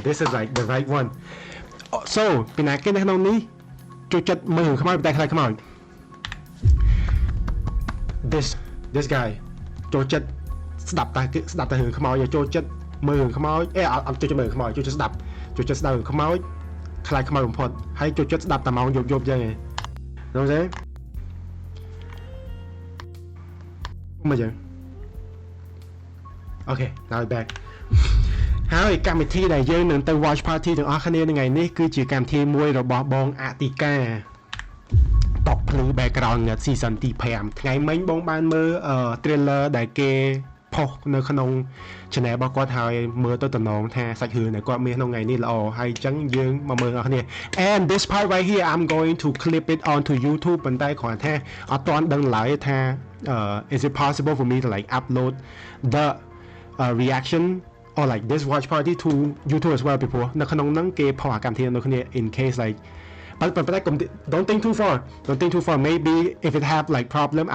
this is like the right one so ពីណាគេនៅក្នុងនេះចូលចិត្តមើលខ្មោចតែខ្លាចខ្មោច this guy ចូលចិត្តស្ដាប់តែរឿងខ្មោចចូលចិត្តមើលរឿងខ្មោចអត់ចូលចិត្តមើលខ្មោចចូលចិត្តស្ដាប់រឿងខ្មោចខ្លាចខ្មោចបំផុតហើយចូលចិត្តស្ដាប់តែម៉ោងយប់ចឹងឯងដឹងទេមកចឹង Okay now back ហើយកម្មវិធីដែលយើងនឹងទៅ watch party ទាំងអស់គ្នាថ្ងៃនេះគឺជាកម្មវិធីមួយរបស់បងអតិកាតបភ្លឺ background នៅ season ទី5ថ្ងៃមិញបងបានមើល trailer ដែលគេផុសនៅក្នុង channel របស់គាត់ហើយមើលទៅតំណងថាសាច់រឿងដែលគាត់មានក្នុងថ្ងៃនេះល្អហើយអញ្ចឹងយើងមកមើលអស់គ្នា and this part right here I'm going to clip it onto YouTube ប៉ុន្តែគ្រាន់ថាអត់ទាន់ដឹងឡើយថា is it possible for me to like upload the reaction or like this watch party to YouTube as well ពីព្រោះនៅក្នុងហ្នឹងគេផុសអាកម្មវិធីនៅគ្នា in case like but don't think too far maybe if it have like problem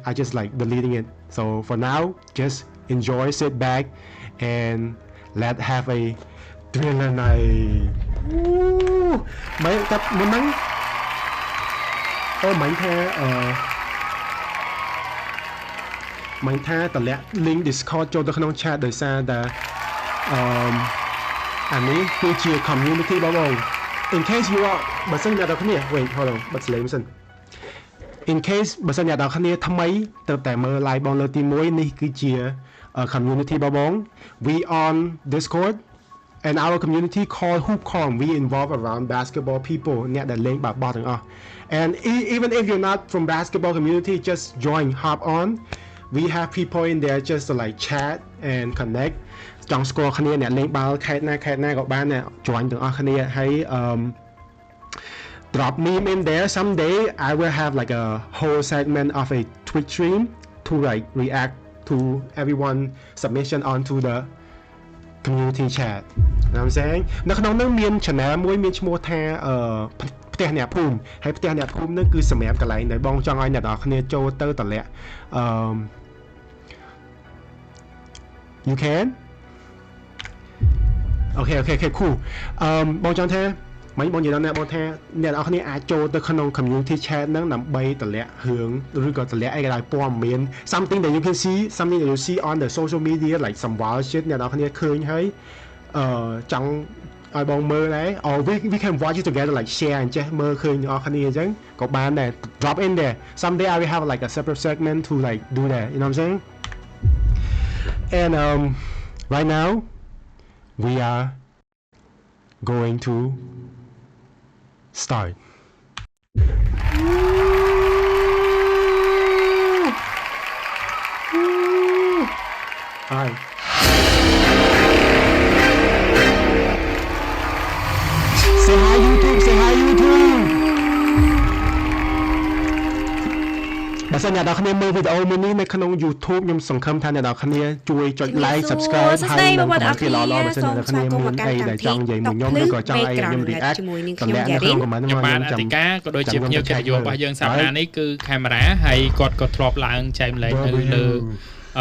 I just like deleting it so for now just enjoy sit back and let have a thriller night មិនតែមុនហ្នឹងមិនថាតម្លាក់ link Discord ចូលទៅក្នុង chat ដោយសារតែអានេះគឺជា community បង in case you are បើសិនអ្នកនរគ្នា wait hold on បាត់ស្លេងសិន in case បើសិនអ្នកនរគ្នាថ្មីទៅតែមើល live បងលើកទី1នេះគឺជា community បង we on Discord and our community called Hoopcom we involve around basketball people អ្នកដែលលេងបាល់បោះទាំងអស់ and even if you're not from basketball community just join hop on we have people in there just to like chat and connect ចង់ស្គាល់គ្នាអ្នកលេងបាល់ខេត្តណាក៏បាន join ទាំងអស់គ្នាហើយ drop meme in there someday I will have like a whole segment of a Twitch stream to like react to everyone submission onto the community chat you know what I'm saying នៅក្នុងនោះមាន channel មួយមានឈ្មោះថាផ្ទះអ្នកភូមិហើយផ្ទះអ្នកភូមិនោះគឺសម្រាប់កន្លែងដែលបងចង់ឲ្យអ្នកនរគ្នាចូលទៅតម្លាក់you can okay cool បងចង់ថាមិនបងនិយាយដល់អ្នកបងថាអ្នកនរគ្នាអាចចូលទៅក្នុង community chat ហ្នឹងដើម្បីតម្លាក់រឿងឬក៏តម្លាក់អីក៏ដោយព័ត៌មាន something that you can see something that you see on the social media like some wild shit អ្នកនរគ្នាឃើញហើយចង់ឲ្យបងមើលដែរ or we can watch it together like share អញ្ចេះមើលឃើញអ្នកនរគ្នាអញ្ចឹងក៏បានដែរ drop in there someday I will have like a separate segment to like do that you know what I'm saying and right now we are going to start. Alright. Say hi YouTube. បើសិនអ្នកនរគ្នាមើលវីដេអូមួយនេះនៅក្នុង YouTube ខ្ញុំសង្ឃឹមថាអ្នកនរគ្នាជួយចុច like subscribe ហើយនិង comment គេល្អៗបើសិនអ្នកនរគ្នាមានអីដែលចង់និយាយមួយខ្ញុំឬក៏ចង់ឲ្យខ្ញុំ react តម្លាក់នៅក្នុង comment ហ្នឹងបានអតិកាក៏ដូចជាភ្ញៀវកិត្តិយសរបស់យើងសប្តាហ៍នេះគឺកាមេរ៉ាហើយគាត់ក៏ធ្លាប់ឡើងចែកម្លែកនៅលើ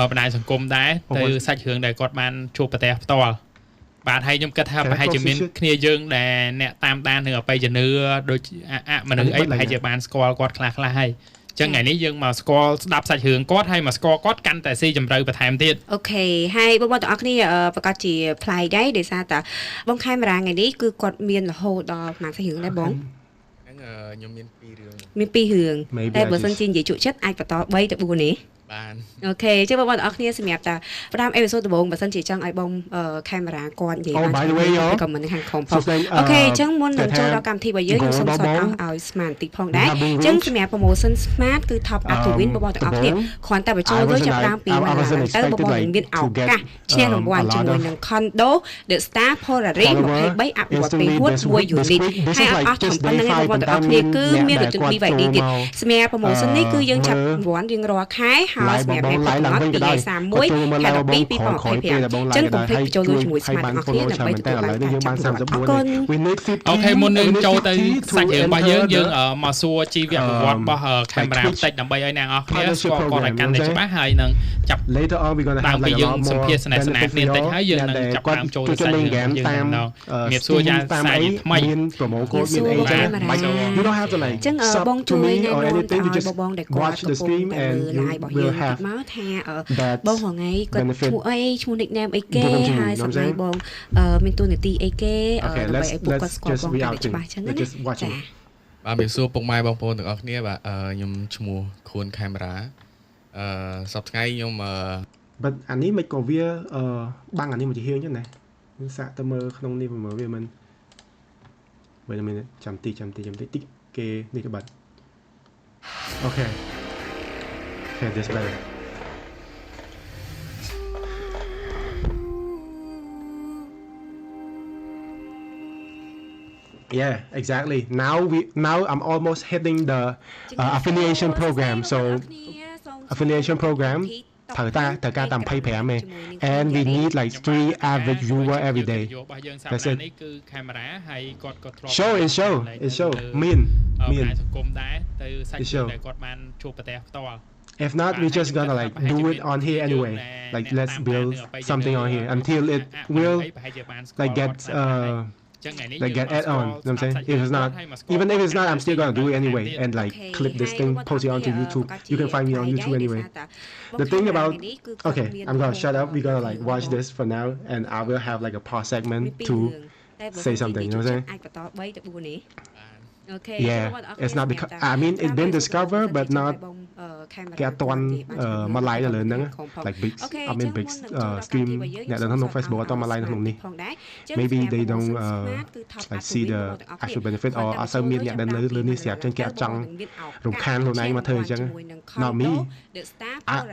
បណ្ដាញសង្គមដែរទៅសាច់រឿងដែលគាត់បានជួបប្រទះផ្ទាល់បាទហើយខ្ញុំគិតថាប្រហែលជាមានគ្នាយើងដែលអ្នកតាមដាននឹងអបិយជំនឿដូចមនុស្សអីប្រហែលជាបានស្គាល់គាត់ខ្លះហើយចឹងថ្ងៃនេះយើងមកស្គាល់ស្ដាប់សាច់រឿងគាត់ហើយមកស្គាល់គាត់កាន់តែស៊ីជម្រៅបន្ថែមទៀតអូខេហើយបងប្អូនទាំងអស់គ្នាប្រកាសជាប្លែកដែរដោយសារតែបងខេមរាថ្ងៃនេះគឺគាត់មានរហូតដល់ប៉ុន្មានសាច់រឿងដែរបងខ្ញុំមាន2រឿងតែបើសិនជានិយាយជក់ចិត្តអាចបន្ត3ទៅ4នេះបានអូខេចឹងបងប្អូនទាំងអស់គ្នាសម្រាប់តាផ្ដើមអេពីសូតដំបូងបើសិនជាចង់ឲ្យបងខេមរាគាត់និយាយបានខមមិនខាងខំផងអូខេចឹងមុននឹងចូលដល់កម្មវិធីរបស់យើងខ្ញុំសូមសួរឲ្យស្មានតិចផងដែរចឹងសម្រាប់ promotion smart គឺ top up to win បងប្អូនទាំងអស់គ្នាគ្រាន់តែបញ្ចូលទៅចាប់តាមពី1ដុល្លារទៅបងប្អូនមានឱកាសឈ្នះរង្វាន់ជាមួយនឹង Condo The Star Polaris 23អភិវឌ្ឍពីហួតមួយ unit ហើយអស់ចំប៉ុណ្្នឹងបងប្អូនទាំងអស់គ្នាគឺមានរថយន្ត BYD ទៀតសម្រាប់ promotion នេះគឺយើងចាប់រង្វាន់រៀងរាល់ខែ ហើយសម្រាប់អ្នកផលិតពីថ្ងៃ31ខែ12 2022ចឹងកុំភ្លេចបញ្ចូលជាមួយស្មាតអស់គ្នាដើម្បីទទួលបានការចាប់អរគុណ អូខេមុននឹងចូលទៅសាច់រឿងរបស់យើងមកសួរជីវប្រវត្តិរបស់កាមេរ៉ាបន្តិចដើម្បីឲ្យអ្នកអរគ្នាស្គាល់គាត់ឲ្យកាន់តែច្បាស់ហើយនឹងចាប់ later on we going to have like a lot more សម្ភាសនាគ្នាតិចហើយយើងនឹងចាប់តាមចូលទៅសាច់រឿងយើងតាមមានសួរយ៉ាងសាច់ថ្មី មាន promo code មានអីចឹង you don't have to like ចឹងបងជួយណែនាំ anything you just បងដែលគាត់ watch the stream and you will have មកថាបងហងៃគាត់ឈ្មោះអីឈ្មោះ nickname អីគេហើយសម្រាប់បងមានតួនាទីអីគេដើម្បីឲ្យពួកគាត់ស្គាល់បងកាន់តែច្បាស់ចឹងណាចា បាទមានសួរពុកម៉ែបងប្អូនទាំងអស់គ្នាបាទខ្ញុំឈ្មោះខួនខេមរ៉ាសប្តាហ៍ថ្ងៃខ្ញុំbut អានេះមិនក៏វាបាំងអានេះមកជាហៀងចឹងណាខ្ញុំសាកទៅមើលក្នុងនេះមើលវាមិនមែនចាំតិចតិចគេនេះក៏បាត់អូខេ this better yeah exactly now I'm almost hitting the affiliation program so affiliation program ត្រូវការតាម25ឯង and we need like 3 average viewer every day របស់យើងសាប់នេះគឺកាមេរ៉ាហើយគាត់ក៏ធ្លាប់ show មានសង្គមដែរទៅសាច់ដែលគាត់បានជួបប្រទះផ្ទាល់ if not we just gonna like do it on here anyway like let's build something on here until it will like get add on, you know what I'm saying? If it's not, even if it's not, I'm still gonna do it anyway and like clip this thing, post it onto YouTube. You can find me on YouTube anyway. The thing about, okay, I'm gonna shut up. We're gonna like watch this for now, and I will have like a pause segment to say something. You know what I'm saying? Yeah, it's not because I mean it's been discovered, but not គេអត់ទាន់មក live នៅលើហ្នឹង like big I mean big stream អ្នកនៅក្នុង Facebook អត់ទាន់មក live នៅក្នុងនេះ maybe they don't like see the actual benefit or អត់សូវមានអ្នកដែលនៅលើនេះស្រាប់ចឹងគេអត់ចង់រំខានខ្លួនឯងមកធ្វើអញ្ចឹង not me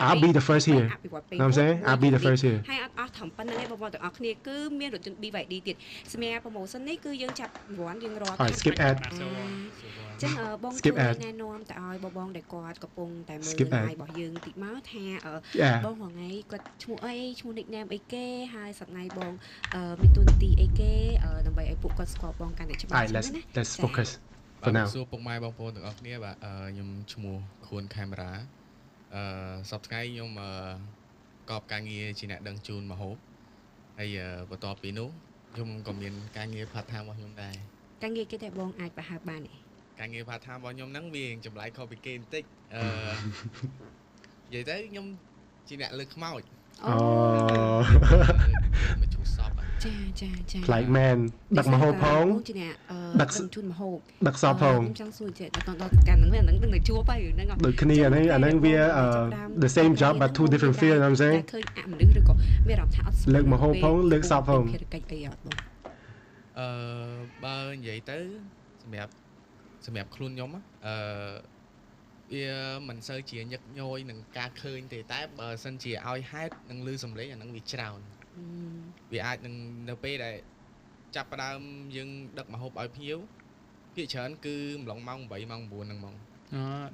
I'll be the first here you know what I'm saying I'll be the first here ហើយអត់ត្រឹមប៉ុណ្្នឹងទេបងប្អូនទាំងអស់គ្នាគឺមានរថយន្ត BYD ទៀតសម្រាប់ promotion នេះគឺយើងចាប់រង្វាន់យើងរាល់ skip ad ចឹងបងជួយណែនាំទៅឲ្យបងដែលគាត់កំពុងតែមើល live របស់យើងតិចមកថាបងហងៃគាត់ឈ្មោះអីឈ្មោះ nickname អីគេហើយសប្តាហ៍បងមានតួនាទីអីគេដើម្បីឲ្យពួកគាត់ស្គាល់បងកាន់តែច្បាស់ណា let's focus for now សួរពុកម៉ែបងប្អូនទាំងអស់គ្នាបាទខ្ញុំឈ្មោះខួនខេមរ៉ាសប្តាហ៍ថ្ងៃខ្ញុំកបការងារជាអ្នកដឹងជូនម្ហូបហើយបន្ទាប់ពីនោះខ្ញុំក៏មានការងារ part time របស់ខ្ញុំដែរការងារគេតែបងអាចប្រហែលបានទេការងារ part time របស់ខ្ញុំហ្នឹងវាចម្លែកខុសពីគេបន្តិចនិយាយទៅខ្ញុំជាអ្នកលើកខ្មោចមកជួយសពចា like man ដឹកម្ហូបផងជាអ្នកដឹកជូនម្ហូបដឹកសពផងខ្ញុំចង់សួរចេះដល់កាន់ហ្នឹងនឹងទៅជួបហើយហ្នឹងដូចគ្នាអាហ្នឹងវា the same job but two different field you know what I'm saying ឃើញអមនុស្សឬក៏មានអារម្មណ៍ថាអត់លើកម្ហូបផងលើកសពផងភារកិច្ចអីអត់បងបើនិយាយទៅសម្រាប់ខ្លួនខ្ញុំវាមិនសូវជាញឹកញយនឹងការឃើញទេតែបើសិនជាឲ្យហេតុនឹងលឺសំឡេងអាហ្នឹងវាច្រើនវាអាចនឹងនៅពេលដែលចាប់ផ្ដើមយើងដឹកម្ហូបឲ្យភ្ញៀវភាគច្រើនគឺម្លងម៉ោង8ម៉ោង9ហ្នឹងហ្មង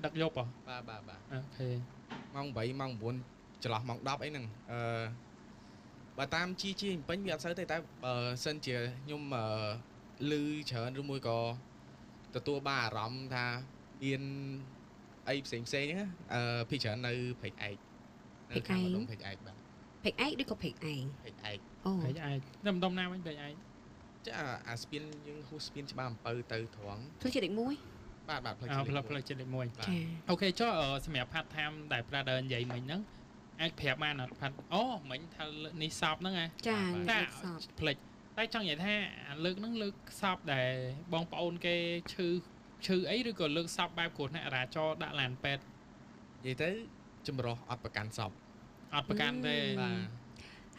ដឹកយប់បាទអូខេម៉ោង8ម៉ោង9ចន្លោះម៉ោង10អីហ្នឹងបើតាមជាពេញវាអត់សូវទេតែបើសិនជាខ្ញុំលឺច្រើនឬមួយក៏ទទួលបានអារម្មណ៍ថាមានអីផ្សេងហ្នឹងភាគច្រើននៅព្រែកឯកនៅខាងម្ដុំព្រែកឯកបាទព្រែកឯកឬក៏ព្រែកឯងព្រែកឯកអូព្រែកឯកនៅម្ដុំណាវិញព្រែកឯកចាអាស្ពានយើងហួសស្ពានច្បារអំពៅទៅត្រង់ផ្លូវជាតិលេខ1បាទផ្លូវជាតិលេខ1ចាអូខេចុះសម្រាប់ part time ដែលប្រាដឺនិយាយមិញហ្នឹងអាចប្រាប់បានអត់ផាត់អូមិញថានេះសອບហ្នឹងចាតែផ្លេចតែចង់និយាយថាលើកហ្នឹងលើកសອບដែលបងប្អូនគេឈឺអីឬក៏លើកសອບបែបគ្រោះថ្នាក់ចរាចរណ៍ដាក់ឡានពេទ្យនិយាយទៅចម្រោះអត់ប្រកាន់សອບអត់ប្រកាន់ទេបាទ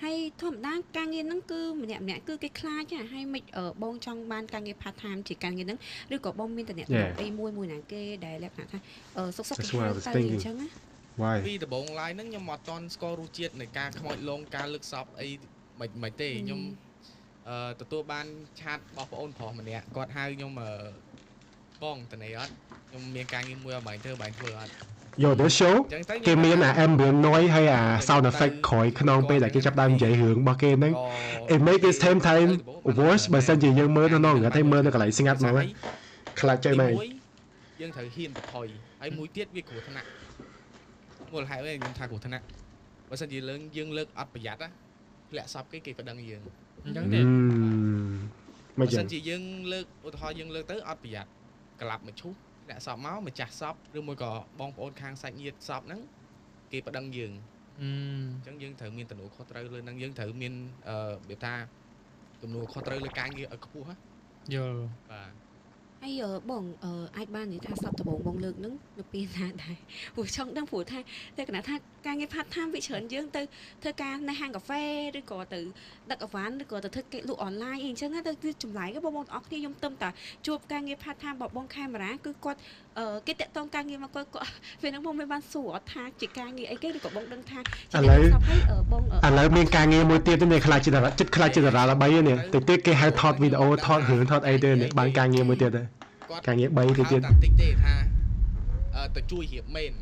ហើយធម្មតាការងារហ្នឹងគឺម្នាក់គឺគេខ្លាចហើយមិនបងចង់បានការងារ part time ជាការងារហ្នឹងឬក៏បងមានតំណែងអីមួយណាគេដែលលក្ខណៈថាសុកគេទៅអញ្ចឹងណាពីដំបូងឡាយហ្នឹងខ្ញុំអត់តន់ស្គាល់រសជាតិនៃការខ្មោចលងការលើកសពអីមិនទេខ្ញុំទទួលបានឆាតរបស់បងអូនប្រុសម្នាក់គាត់ហៅខ្ញុំបងតនេអត់ខ្ញុំមានការងារមួយឲ្យបងធ្វើអត់ Yo this show គេមានអា ambient noise ហើយអា sound effect ក្រោយខ្នងពេលដែលគេចាប់ដើមនិយាយរឿងរបស់គេហ្នឹង it make it same time worse បើសិនជាយើងមើលនៅក្នុងគាត់ឲ្យមើលនៅកន្លែងស្ងាត់មកខ្លាចចេញមកយើងត្រូវហ៊ានបន្ថយហើយមួយទៀតវាគ្រោះថ្នាក់មូលហេតុវិញខ្ញុំថាគ្រោះថ្នាក់បើសិនជាយើងលើកអត់ប្រយ័ត្នធ្លាក់សពគេប្តឹងយើងអញ្ចឹងទេបើសិនជាយើងលើកឧទាហរណ៍យើងលើកទៅអត់ប្រយ័ត្នក្លាប់មកឈូសធ្លាក់សពមកម្ចាស់សពឬមួយក៏បងប្អូនខាងសាច់ញាតិសពហ្នឹងគេប្តឹងយើងអញ្ចឹងយើងត្រូវមានទំនួលខុសត្រូវលើនឹងយើងត្រូវមានរបៀបថាទំនួលខុសត្រូវលើការងារឲ្យខ្ពស់ណាយល់បាទហើយបងអាចបាននិយាយថាសពដំបងបងលើកនឹងនៅពេលណាដែរព្រោះចង់ដឹងព្រោះថាតែគណៈថាការងារ part time វាច្រើនយើងទៅធ្វើការនៅហាងកាហ្វេឬក៏ទៅដឹកអីវ៉ាន់ឬក៏ទៅធ្វើគេលក់អនឡាញអីអញ្ចឹងទៅចម្លែកបងប្អូនទាំងអស់គ្នាខ្ញុំទៅតែជួបការងារ part time របស់បងខេមរាគឺគាត់គេតាក់ទងការងារមកគាត់ពេលហ្នឹងបងមិនបានសួរថាជាការងារអីគេឬក៏បងដឹងថាឥឡូវបងឥឡូវមានការងារមួយទៀតនេះខ្លាចជាចិត្តខ្លាចជាតារាល្បីនេះតិចទៀតគេហៅថតវីដេអូថតរឿងថតអីទៅបានការងារមួយទៀតការងារ3ទៀតតាមតិចទេថាទៅជួយរៀបមែន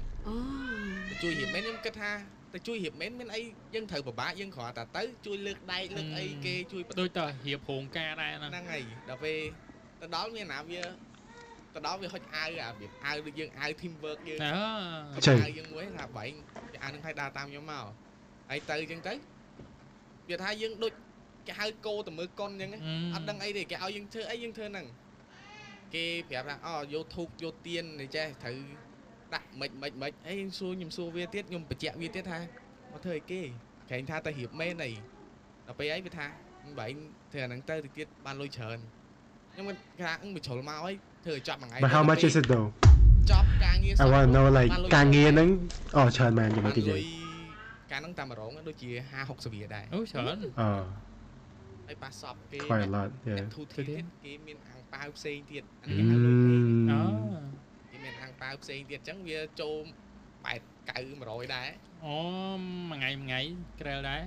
ទៅជួយរៀបមែនខ្ញុំគិតថាទៅជួយរៀបមែនមានអីយើងត្រូវពិបាកយើងគ្រាន់តែទៅជួយលើកដែកលើកអីគេជួយដូចតរៀបរោងការដែរហ្នឹងហើយដល់ពេលទៅដល់មានណាវាទៅដល់វាហុចអាវអារបៀបអាវដូចយើងអាវ team work យើងអាវយើងមួយថាបែងអាវនឹងឲ្យដើរតាមខ្ញុំមកហើយទៅអញ្ចឹងទៅវាថាយើងដូចគេហៅគោទៅមើលកុនអញ្ចឹងអត់ដឹងអីទេគេឲ្យយើងធ្វើអីយើងធ្វើហ្នឹងគេប្រាប់ថាយកធូបយកទៀននេះចេះត្រូវដាក់មិនអីខ្ញុំសួរវាទៀតខ្ញុំបញ្ជាក់វាទៀតថាមកធ្វើអីគេក្រែងថាទៅរៀបមែនអីដល់ពេលអីវាថាបែងធ្វើអាហ្នឹងទៅទៀតបានលុយច្រើនខ្ញុំថាបញ្ជ្រុលមកអីធ្វើឲ្យចប់មួយថ្ងៃ But how much is it though ចប់ការងារ I want to know like ការងារហ្នឹងច្រើនមែនខ្ញុំនិយាយការហ្នឹងតាមរងដូចជា 50-60 រៀលដែរអូច្រើនហើយប៉ះសពគេ quite a lot ធូទៀតគេមានអាំងប៉ាវផ្សេងទៀតអានេះគេហៅលុយគេមានអាំងប៉ាវផ្សេងទៀតអញ្ចឹងវាចូល80-90-100ដែរមួយថ្ងៃក្រែលដែរ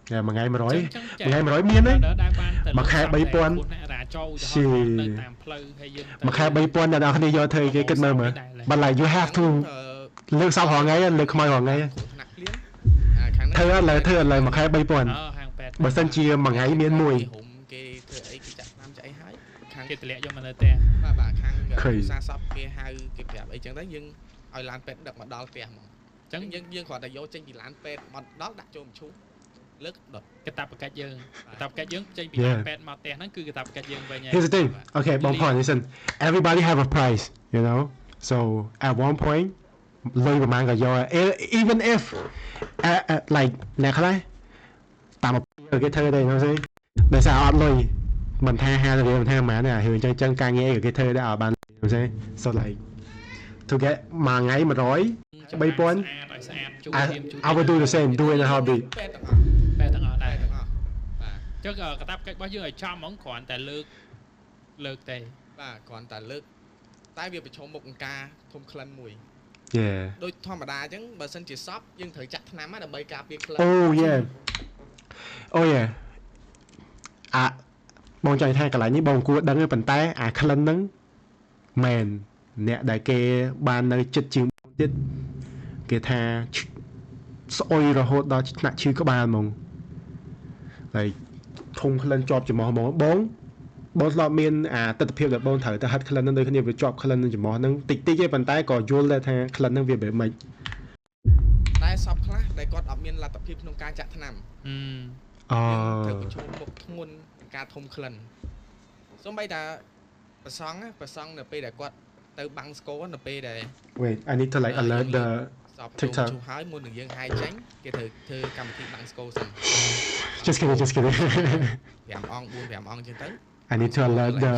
ចាមួយថ្ងៃ100មួយថ្ងៃ100មានទេមួយខែ 3000 រាចោទៅតាមផ្លូវហើយយើងមួយខែ 3000 អ្នកនរគ្នាយកធ្វើគេគិតមើល But like you have to លើកសពរងថ្ងៃលើកខ្មៅរងថ្ងៃធ្វើអត់ឡើយមួយខែ 3000បើសិនជាមួយថ្ងៃមានមួយគេធ្វើអីគេចាក់តាមចាក់អីហើយខាងគេតម្លាក់យកមកនៅផ្ទះបាទខាងសាសពគេហៅគេប្រាប់អីចឹងទៅយើងឲ្យឡានពេទ្យដឹកមកដល់ផ្ទះហ្មងអញ្ចឹងយើងគ្រាន់តែយកចេញពីឡានពេទ្យមកដល់ដាក់ចូលមឈូសលើកដុតកាតព្វកិច្ចយើងចេញពីឡានពេទ្យមកផ្ទះហ្នឹងគឺកាតព្វកិច្ចយើងវិញហើយ Here's the thing okay បងប្អូន listen everybody have a price you know so at one point លុយប្រហែលក៏យក even if like អ្នកខ្លះតាមគេធ្វើទេហ្នឹងស្អីដោយសារអត់លុយមិនថា50រៀលមិនថាប៉ុន្មានទេអារឿងចឹងការងារគេធ្វើដែរឲ្យបានស្អី so like to get មួយថ្ងៃ100 3000 I would do the same do in a heartbeat ពេទ្យទាំងអស់ដែរបាទចឹងកាតព្វកិច្ចរបស់យើងឲ្យចំហ្មងគ្រាន់តែលើកទេបាទគ្រាន់តែលើកតែវាប្រឈមមុខនឹងការធំក្លិនមួយYeah ដូចធម្មតាអញ្ចឹងបើសិនជាសពយើងត្រូវចាក់ថ្នាំដើម្បីការពារក្លិន Oh yeah បងចង់ថាកន្លែងនេះបងគួរដឹងទេប៉ុន្តែអាក្លិនហ្នឹងមែនអ្នកដែលគេបាននៅចិត្តជាងទៀតគេថាស្អុយរហូតដល់ថ្នាក់ឈឺក្បាលហ្មងហើយធំក្លិនជាប់ច្រមុះហ្មងបងធ្លាប់មានអាទស្សនវិជ្ជាដែលបងត្រូវទៅហាត់ក្លិនហ្នឹងដូចគ្នាវាជាប់ក្លិននឹងច្រមុះហ្នឹងតិចទេប៉ុន្តែក៏យល់ដែរថាក្លិនហ្នឹងវាបែបម៉េចតែសពខ្លះដែលគាត់អត់មានលទ្ធភាពក្នុងការចាក់ថ្នាំត្រូវប្រឈមមុខធ្ងន់ការធំក្លិនសូម្បីតែប្រសង់នៅពេលដែលគាត់ទៅបាំងស្គរនៅពេលដែល Wait I need to like alert the TikTok ហើយមុននឹងយើងហាយចេញគេត្រូវធ្វើកម្មវិធីបាំងស្គរសិន Just kidding 5អង្គ 4-5 អង្គចឹងទៅ I need to alert the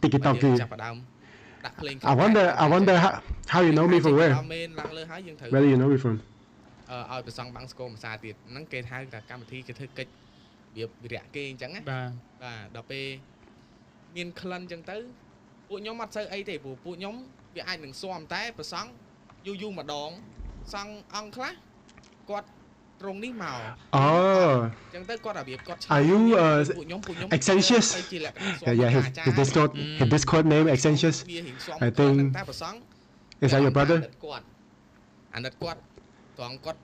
TikTok ចាប់ដើមដាក់ភ្លេង I wonder how you know me from where មានឡើងលើហើយយើងត្រូវ Where do you know me from ឲ្យប្រសង់បាំងស្គរមួយសាទៀតហ្នឹងគេហៅថាកម្មវិធីគេធ្វើកិច្ចវាវិរៈគេអញ្ចឹងណាបាទដល់ពេលមានក្លិនអញ្ចឹងទៅពួកខ្ញុំអត់សូវអីទេព្រោះពួកខ្ញុំវាអាចនឹងស៊ាំតែប្រសង់យូរម្ដងសង់អង្គខ្លះគាត់ត្រង់នេះមកអញ្ចឹងទៅគាត់របៀបគាត់Are you ពួកខ្ញុំ Accentious ជាលក្ខណៈស៊ាំ his Discord name Accentious វារៀងស៊ាំតែប្រសង់ Is that your brother? អាណិតគាត់ត្រង់គាត់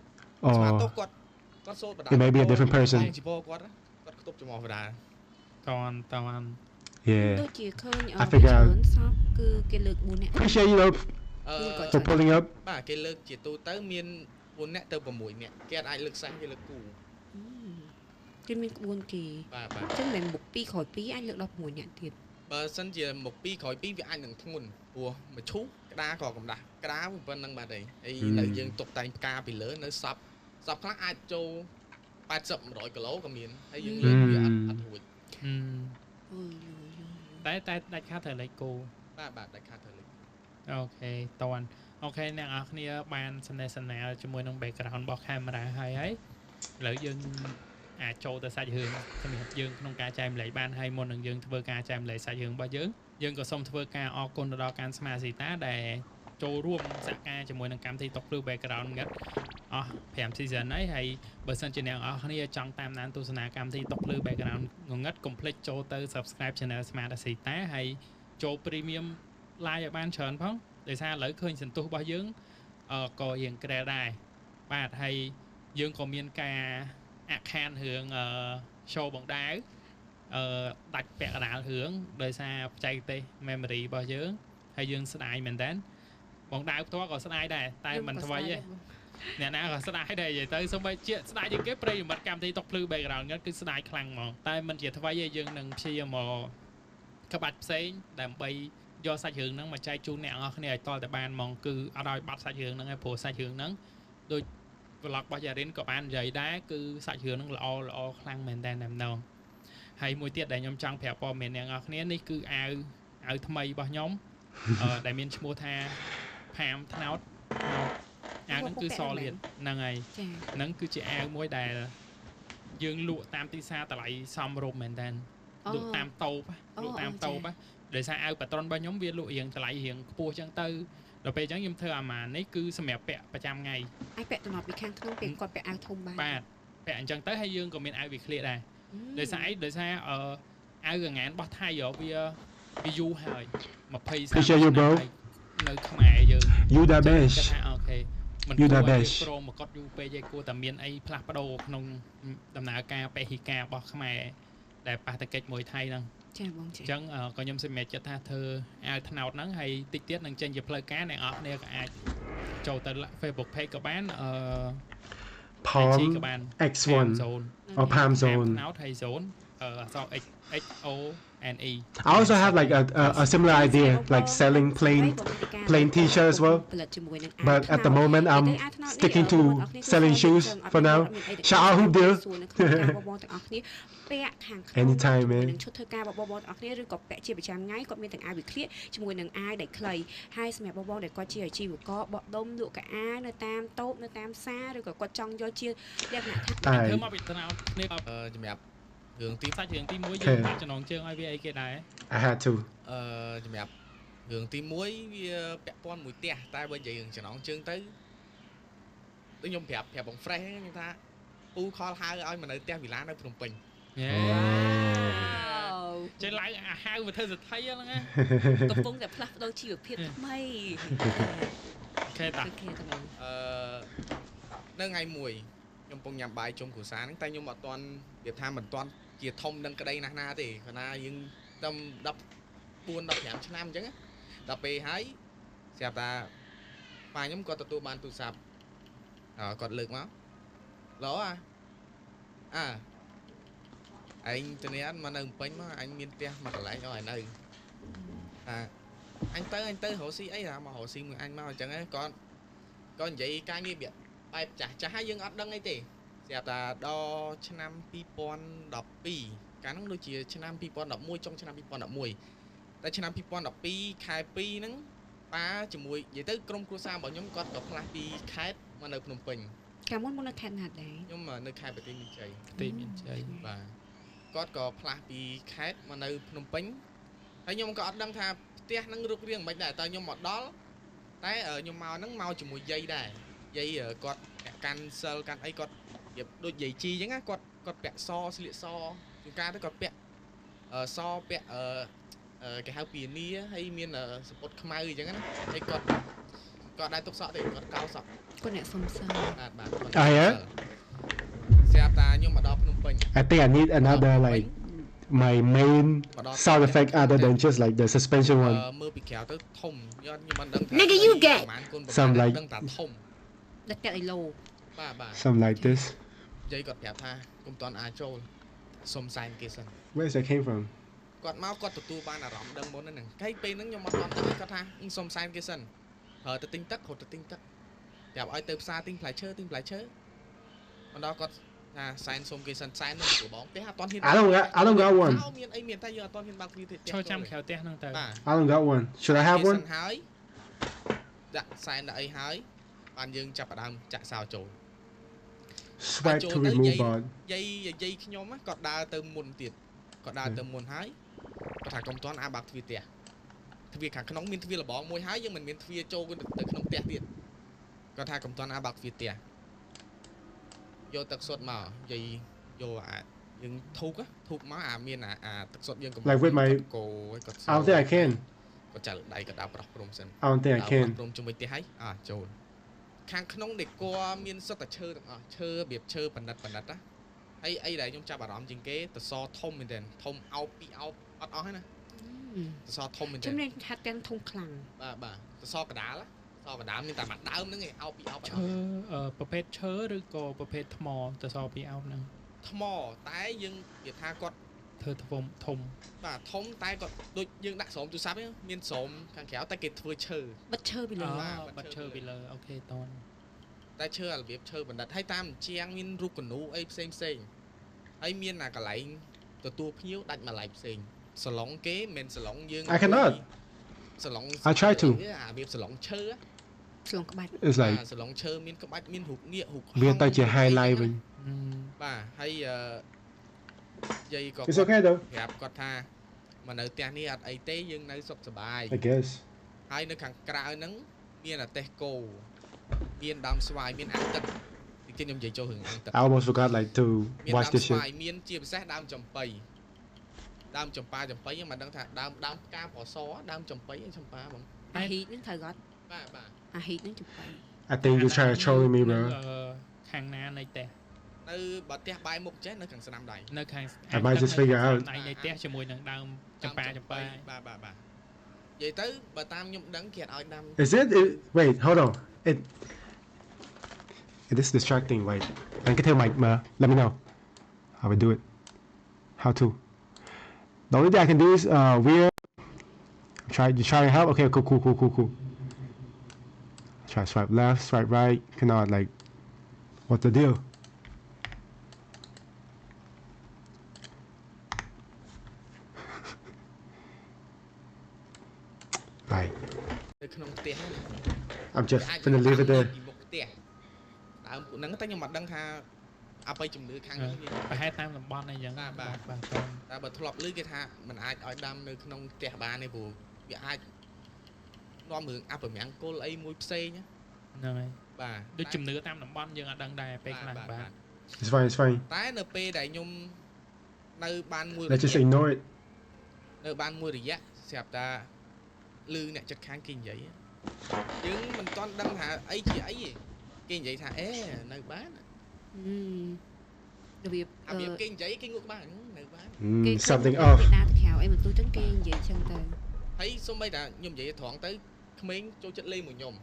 Oh. ស្មាតទៅគាត់សូលបដា It may be a different person. ជីបគាត់ខ្ទប់ចំអស់បដា តន់ Yeah. ដូចជាឃើញ I figure out. សពគឺគេលើក4នាក់ Appreciate you though អឺ for pulling up. បាទគេលើកជាទូទៅមាន4នាក់ទៅ6នាក់គេអាចលើកសាសគេលើកគូ គេមានក្បួនគេ បាទ អញ្ចឹងមិនមុខ2ក្រោយ2អាចលើកដល់6នាក់ទៀត បើសិនជាមុខ2ក្រោយ2វាអាចនឹងធ្ងន់ព្រោះមឈូសក្តារក៏កំដាស់ក្តារប៉ុណ្ណឹងបាទហើយនៅយើងតុបតែងផ្កាពីលើនៅសពខ្លះអាចចូល80 100គីឡូក៏មានហើយយើងលើកវាអត់រួច តែដាច់ខាតត្រូវលេខគោ បាទដាច់ខាតទៅលេខ អូខេតន់អូខេអ្នកនរគ្នាបានសំណេះសំណាលជាមួយនឹង background របស់ camera ហើយឥឡូវយើងអាចចូលទៅសាច់រឿងសម្រាប់យើងក្នុងការចែករំលែកបានហើយមុននឹងយើងធ្វើការចែករំលែកសាច់រឿងរបស់យើងក៏សូមធ្វើការអរគុណទៅដល់កាន់ស្មាស៊ីតាដែលចូលរួមសហការជាមួយនឹងកម្មវិធីតុកភ្លឺ background ងឹតអស់5 season ហើយបើសិនជាអ្នកនរគ្នាចង់តាមដានទស្សនាកម្មវិធីតុកភ្លឺ background ងឹតកុំភ្លេចចូលទៅ subscribe channel ស្មាស៊ីតាហើយចូល premium live ឲ្យបានច្រើនផងដោយសារឥឡូវឃើញសន្ទុះរបស់យើងក៏រៀងក្រែដែរបាទហើយយើងក៏មានការអាក់ខានរឿងshow បងដាវដាច់ពាក់កណ្ដាលរឿងដោយសារបច្ចេកទេស memory របស់យើងហើយយើងស្ដាយមែនតើបងដាវផ្ទាល់ក៏ស្ដាយដែរតែមិនថ្មីទេអ្នកណាក៏ស្ដាយដែរនិយាយទៅសូម្បីជាស្ដាយជាងគេប្រិយមិត្តកម្មវិធីតុកភ្លឺ background គឺស្ដាយខ្លាំងហ្មងតែមិនជាថ្មីទេយើងនឹងព្យាយាមមកក្បាច់ផ្សេងដើម្បីយកសាច់រឿងហ្នឹងមកចែកជូនអ្នកនរគ្នាឲ្យតតែបានហ្មងគឺអត់ឲ្យបាត់សាច់រឿងហ្នឹងឯងព្រោះសាច់រឿងហ្នឹងដូច vlog របស់ Yarin ក៏បាននិយាយដែរគឺសាច់រឿងហ្នឹងល្អខ្លាំងមែនតើតែម្ដងហើយមួយទៀតដែលខ្ញុំចង់ប្រាប់ព័ត៌មានអ្នកនរគ្នានេះគឺអាវថ្មីរបស់ខ្ញុំដែលមានឈ្មោះថាផាមថ្នោតអាវហ្នឹងគឺសលៀតហ្នឹងហើយហ្នឹងគឺជាអាវមួយដែលយើងលក់តាមទីផ្សារតម្លៃសមរម្យមែនតើលក់តាមតូបដោយសារអាវប៉ាត្រុនរបស់ខ្ញុំវាលក់រៀងតម្លៃរៀងខ្ពស់ចឹងទៅដល់ពេលអញ្ចឹងខ្ញុំធ្វើអាម៉ាននេះគឺសម្រាប់ពាក់ប្រចាំថ្ងៃអាចពាក់តំណពីខាងក្នុងពេលគាត់ពាក់អាវធំបានបាទពាក់អញ្ចឹងទៅហើយយើងក៏មានអាវវាឃ្លៀកដែរដោយសារអាវកងានរបស់ថៃវាយូរហើយ20 30នៅខ្មែរយើង You the best អូខេមិនគួរក្រមមកកត់យូរពេកឯងគួរតែមានអីផ្លាស់ប្ដូរក្នុងដំណើរការបេហិការរបស់ខ្មែរដែលប៉ះតកិច្ចមួយថៃហ្នឹងចាបងចាអញ្ចឹងក៏ខ្ញុំសម្រេចចិត្តថាធ្វើអាវថ្នោតហ្នឹងហើយតិចទៀតនឹងចេញជាផ្លូវការអ្នកនរគ្នាក៏អាចចូលទៅ Facebook page ក៏បានPalm X1 Palm Zone ថ្នោតហើយ zone អក្សរ XONE I also have like a similar idea like selling plain t-shirts as well but at the moment I'm sticking to selling shoes for now shout out Hoop Deal ពាក់ខាងក្នុង anytime man នឹងឈុតធ្វើការបងប្អូនទាំងអស់គ្នាឬក៏ពាក់ជាប្រចាំថ្ងៃគាត់មានទាំងអាវវិក្រាជាមួយនឹងអាវដែលខ្លីហើយសម្រាប់បងប្អូនដែលគាត់ជាអាជីវករបោះដុំលក់កៅអៅនៅតាមតូបនៅតាមផ្សារឬក៏គាត់ចង់យកជាលក្ខណៈថាធ្វើមកពីថ្នោតគ្នាសម្រាប់រឿងទីសាច់រឿងទី1យើងបានចំណងជើងឲ្យវាអីគេដែរ I had to សម្រាប់រឿងទី1វាពាក់ព័ន្ធមួយផ្ទះតែបើនិយាយរឿងចំណងជើងទៅដូចខ្ញុំប្រាប់បង fresh ខ្ញុំថាពូខលហៅឲ្យមកនៅផ្ទះវិឡានៅភ្នំពេញចេះឡើងអាហៅមកធ្វើសទ្ធិហ្នឹងណាកំពុងតែផ្លាស់ប្ដូរជីវភាពថ្មីខេតានៅថ្ងៃមួយខ្ញុំកំពុងញ៉ាំបាយជុំគ្រួសារហ្នឹងតែខ្ញុំអត់ទាន់និយាយថាមិនទាន់ជាធំនឹងក្តីណាស់ណាទេគ្រាន់តែយើងតាម14 15ឆ្នាំអញ្ចឹងដល់ពេលហើយស្រាប់ថាប៉ាខ្ញុំគាត់ទទួលបានទូរស័ព្ទគាត់លើកមកឡូឯងទៅនេះអត់មកនៅភ្នំពេញមកអញមានផ្ទះមួយកន្លែងឲ្យនៅអញទៅរកស៊ីអីមករកស៊ីមួយអញមកអញ្ចឹងគាត់និយាយការងារបែបចាស់ហើយយើងអត់ដឹងអីទេស្រាប់តែដល់ឆ្នាំ2012កាលហ្នឹងដូចជាឆ្នាំ2011ចុងឆ្នាំ2011តែឆ្នាំ2012ខែ2ហ្នឹងប៉ាជាមួយនិយាយទៅក្រុមគ្រួសាររបស់ខ្ញុំគាត់ក៏ផ្លាស់ពីខេត្តមកនៅភ្នំពេញកាលមុននៅខេត្តណាដែរខ្ញុំនៅខេត្តប្រទេសមានជ័យបាទគាត់ក៏ផ្លាស់ពីខេត្តមកនៅភ្នំពេញហើយខ្ញុំក៏អត់ដឹងថាផ្ទះហ្នឹងរុករៀងមិនដែរតែខ្ញុំមកដល់តែខ្ញុំមកហ្នឹងមកជាមួយយាយដែរយាយគាត់កាន់សិលកាន់អីគាត់រៀបដូចយាយជីអញ្ចឹងណាគាត់ពាក់សស្លៀកសជួនកាលទៅគាត់ពាក់សពាក់គេហៅពីនីហើយមានសពុតខ្មៅអញ្ចឹងណាហើយគាត់ គាត់ដែរទុកសក់ទេគាត់កោសក់ គាត់អ្នកសុំសើ បាទ Ah, yeah? ស្រាប់តាខ្ញុំមកដល់ភ្នំពេញ I think I need another like my main sound effect other than just like the suspension one. មើលពីក្រៅទៅធំខ្ញុំមិនដឹងថា Nigga you gay សំឡេង ដឹងថាធំ ដឹកតែអីឡូ បាទ Something like this. និយាយគាត់ប្រាប់ថាគុំតន់អាចចូលសុំសែនគេសិន Where is that came from? គាត់មកគាត់ទទួលបានអារម្មណ៍ដឹងមុនហ្នឹងហើយពេលហ្នឹងខ្ញុំមកដល់ដឹងគាត់ថាសុំសែនគេសិនហើយទៅទិញទឹកគាត់ទៅទិញទឹកប្រាប់ឲ្យទៅផ្សារទិញផ្លែឈើមកដល់គាត់ថាសែនសុំគេសិនសែននឹងទៅបងផ្ទះអត់ទាន់ហ៊ាន I don't got one. មានអីមានតែយើងអត់ទាន់ហ៊ានបើកទ្វារផ្ទះ ចូលចាំក្រៅផ្ទះហ្នឹងទៅ បាទ I don't got one. Should I have គេសិ one? នហើយដាក់សែនដាក់អីហើយបានយើងចាប់ផ្ដើមចាក់សោចូល Swipe to remove bond. យាយខ្ញុំគាត់ដើរទៅមុនទៀតគាត់ដើរទៅមុនហើយគាត់ថាកុំទាន់អាបើកទ្វារផ្ទះទ្វារខាងក្នុងមានទ្វារលបងមួយហើយយើងមិនមានទ្វារចូលទៅក្នុងផ្ទះទៀតគាត់ថាកុំទាន់អាបើកទ្វារផ្ទះយកទឹកសុទ្ធមកយាយយកអាយើងធូបមកអាមានអាទឹកសុទ្ធយើងកុំ Like with my គោគាត់ I don't think I can. គាត់ចាក់ដៃគាត់ដើរប្រោះព្រំសិន I don't think I can. ព្រមជាមួយផ្ទះហើយចូលខាងក្នុងដេកគមាន សុទ្ធតែឈើទាំងអស់ឈើរបៀបឈើបណ្ឌិតណាហើយអីដែលខ្ញុំចាប់អារម្មណ៍ជាងគេតសធំមែនទែនធំអោបពីអោបអត់អស់ហើយណាតសធំមែនទែន ជំនាញហាត់ទាំងធំខ្លាំង បាទតសកដាលមានតែមួយដើមហ្នឹងឯងអោបពីអោប ឈើប្រភេទឈើឬក៏ប្រភេទថ្មទៅសពីអោបហ្នឹង ថ្មតែយើងនិយាយថាគាត់ ធ្វើធំ បាទធំតែគាត់ដូចយើងដាក់ស្រោមទូរស័ព្ទមានស្រោមខាងក្រៅតែគេធ្វើឈើ បិទឈើពីលើ បាត់ឈើពីលើអូខេតន តែឈើអារបៀបឈើបណ្ឌិតហើយតាមជាងមានរូបគនូអីផ្សេងហើយមានអាកន្លែងទទួលភ្ញៀវដាច់មួយឡែកផ្សេងសឡុងគេមិនសឡុងយើង I cannot. សឡុង I try to. អារបៀបសឡុងឈើ ឆ្លងក្បាច់ It's like សឡុងឈើមានក្បាច់មានរូបងាករូប វាទៅជា highlight វិញ បាទហើយយាយក៏ It's okay though. ប្រាប់គាត់ថាមកនៅផ្ទះនេះអត់អីទេយើងនៅសុខសប្បាយ I guess. ហើយនៅខាងក្រៅហ្នឹងមានអាទេសគោមានដើមស្វាយមានអាំងទឹកទីខ្ញុំនិយាយចូលរឿងអាំងទឹក I almost forgot like to មាន watch ដើម this ស្វាយ shit. មានជាពិសេសដើមចំប៉ីមិនដឹងថាដើមផ្កាប្រសដើមចំប៉ីឯចំប៉ាបង អាហ៊ីតហ្នឹងត្រូវគាត់ បាទ អាហ៊ីតហ្នឹងចំប៉ៃ I think you try to troll me, bro. ខាងណានៃផ្ទះ នៅបើផ្ទះបាយមុខចេះនៅខាងស្នាមដៃ នៅខាង I might just figure out. ដៃនៃផ្ទះជាមួយនឹងដើមចម្ប៉ា បាទនិយាយទៅបើតាមខ្ញុំដឹងគេអត់ឲ្យដាំ Is it? Wait, hold on. It is distracting. Wait, I can tell Mike. Let me know how we do it. How to? The only thing I can do is we're you try to help. Okay, cool. Try swipe left, swipe right. Cannot like. What's the deal? Right. នៅក្នុងផ្ទះ I'm just gonna leave it there. ពីមុខផ្ទះដើមពួកហ្នឹងតែខ្ញុំមិនដឹងថាអបិយជំនឿខាងនេះ ប្រហែលតាមតំបន់អីចឹង បាទ តែបើធ្លាប់ឮគេថាมันអាចឲ្យដាំនៅក្នុងផ្ទះបានទេព្រោះវាអាចនាំរឿងអពមង្គលអីមួយផ្សេង ហ្នឹងហើយ បាទ ដូចជំនឿតាមតំបន់យើងអត់ដឹងដែរពេលខ្លះបាទ It's fine. តែនៅពេលដែលខ្ញុំនៅបានមួយ Let's just ignore it. នៅបានមួយរយៈស្រាប់តាឮអ្នកចិត្តខាងគេនិយាយយើងមិនទាន់ដឹងថាអីជាអីទេគេនិយាយថាអេនៅបានរបៀប អារបៀបគេនិយាយគេងក់បាននៅបាន Something off. គេដាក់ក្រៅអីមិនទូចឹងគេនិយាយចឹងទៅ ហើយសូម្បីតែខ្ញុំនិយាយត្រង់ទៅក្មេងចូលចិត្តលេងមួយខ្ញុំ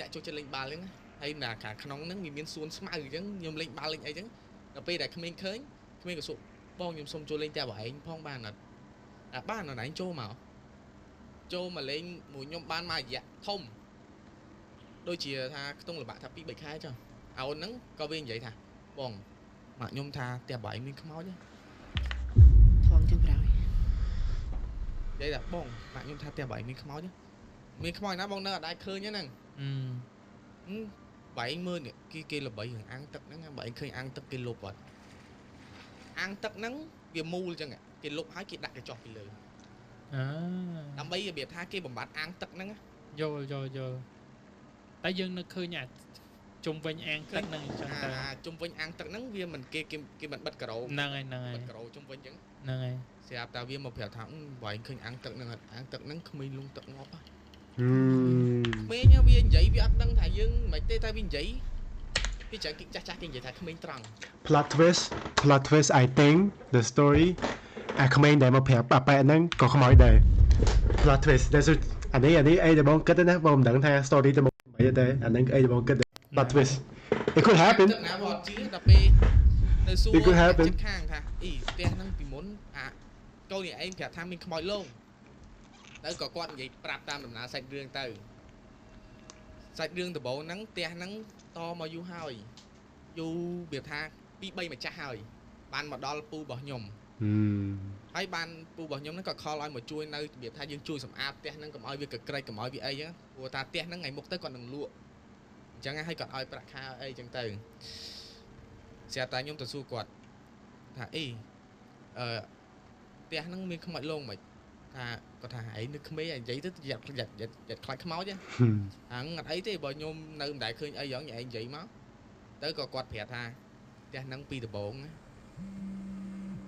អ្នកចូលចិត្តលេងបាល់ហ្នឹងហើយណាខាងក្នុងហ្នឹងមានសួនស្មៅអញ្ចឹងខ្ញុំលេងបាល់លេងអីចឹងដល់ពេលដែលក្មេងឃើញក្មេងក៏សួរបងខ្ញុំសុំចូលលេងតែបងឯងផងបានអត់បានអត់ឯងចូលមកលេងមួយខ្ញុំបានមួយរយៈធំដូចជាថាខ្ទង់លបាក់ថា2 3ខែចុះអូនហ្នឹងក៏វានិយាយថាបងម៉ាក់ខ្ញុំថាតែបងឯងមានខ្មោច ថងចឹងក្រោយ និយាយថាបងម៉ាក់ខ្ញុំថាតែបងឯងមានខ្មោចណាបងនៅអត់ដែរឃើញហ្នឹងបងឯងមើលនេះគេល្បីរឿងអាំងទឹកហ្នឹងបងឯងឃើញអាំងទឹកគេលុបអត់អាំងទឹកហ្នឹងវាមូលចឹងគេលុបហើយគេដាក់កញ្ចុះពីលើដើម្បីរបៀបថាគេបំបត្តិអាំងទឹកហ្នឹងយល់តែយើងនៅឃើញអាជុំវិញអាំងទឹកហ្នឹងអញ្ចឹងទៅជុំវិញអាំងទឹកហ្នឹងវាមិនគេមិនបិទការ៉ូហ្នឹងហើយបិទការ៉ូជុំវិញអញ្ចឹង ហ្នឹងហើយ ស្រាប់តែវាមកប្រាប់ថាបងឯងឃើញអាំងទឹកហ្នឹងអាំងទឹកហ្នឹងគ្មានលងទឹកងាប់ ក្មេងវានិយាយវាអត់ដឹងថាយើងមិនទេតែវានិយាយវាចាស់ចាស់គេនិយាយថាក្មេងត្រង់ plot twist I think the story អាក្មេងដែលមកប្រាប់ប៉ាប៉ែហ្នឹងក៏ខ្មោចដែរ plot twist តែអានេះអីដែលបងគិតណាបងមិនដឹងថា story ទៅមកមិនទេអាហ្នឹងអីដែលបងគិត plot twist it could happen ណាបងជឿដល់ពេលទៅសួរចិត្តខាងថាអីផ្ទះហ្នឹងពីមុនអាកូននេះឯងប្រាប់ថាមានខ្មោចលងទៅក៏គាត់និយាយប្រាប់តាមដំណើរសាច់រឿងទៅសាច់រឿងដំបូងហ្នឹងផ្ទះហ្នឹងតមកយូរហើយយូរវាថា2 3ម្ចាស់ហើយបានមកដល់ពូរបស់ខ្ញុំហើយបានពូរបស់ខ្ញុំហ្នឹងក៏ខលឲ្យមកជួយនៅរបៀបថាយើងជួយសម្អាតផ្ទះហ្នឹងកុំឲ្យវាកក្រិចកុំឲ្យវាអីហ្នឹងព្រោះថាផ្ទះហ្នឹងថ្ងៃមុខទៅគាត់នឹងលក់អញ្ចឹងហើយគាត់ឲ្យប្រាក់ខែអីអញ្ចឹងទៅស្រាប់តែខ្ញុំទៅសួរគាត់ថាអីផ្ទះហ្នឹងមានខ្មោចលងមិនថាគាត់ថាឯងនឹកក្មេងនិយាយទៅយ៉ាត់ខ្លាចខ្មោចហ្នឹងអត់អីទេបើខ្ញុំនៅមិនដែលឃើញអីយ៉ាងឯងនិយាយមកទៅក៏គាត់ប្រាប់ថាផ្ទះហ្នឹងពីដំបូង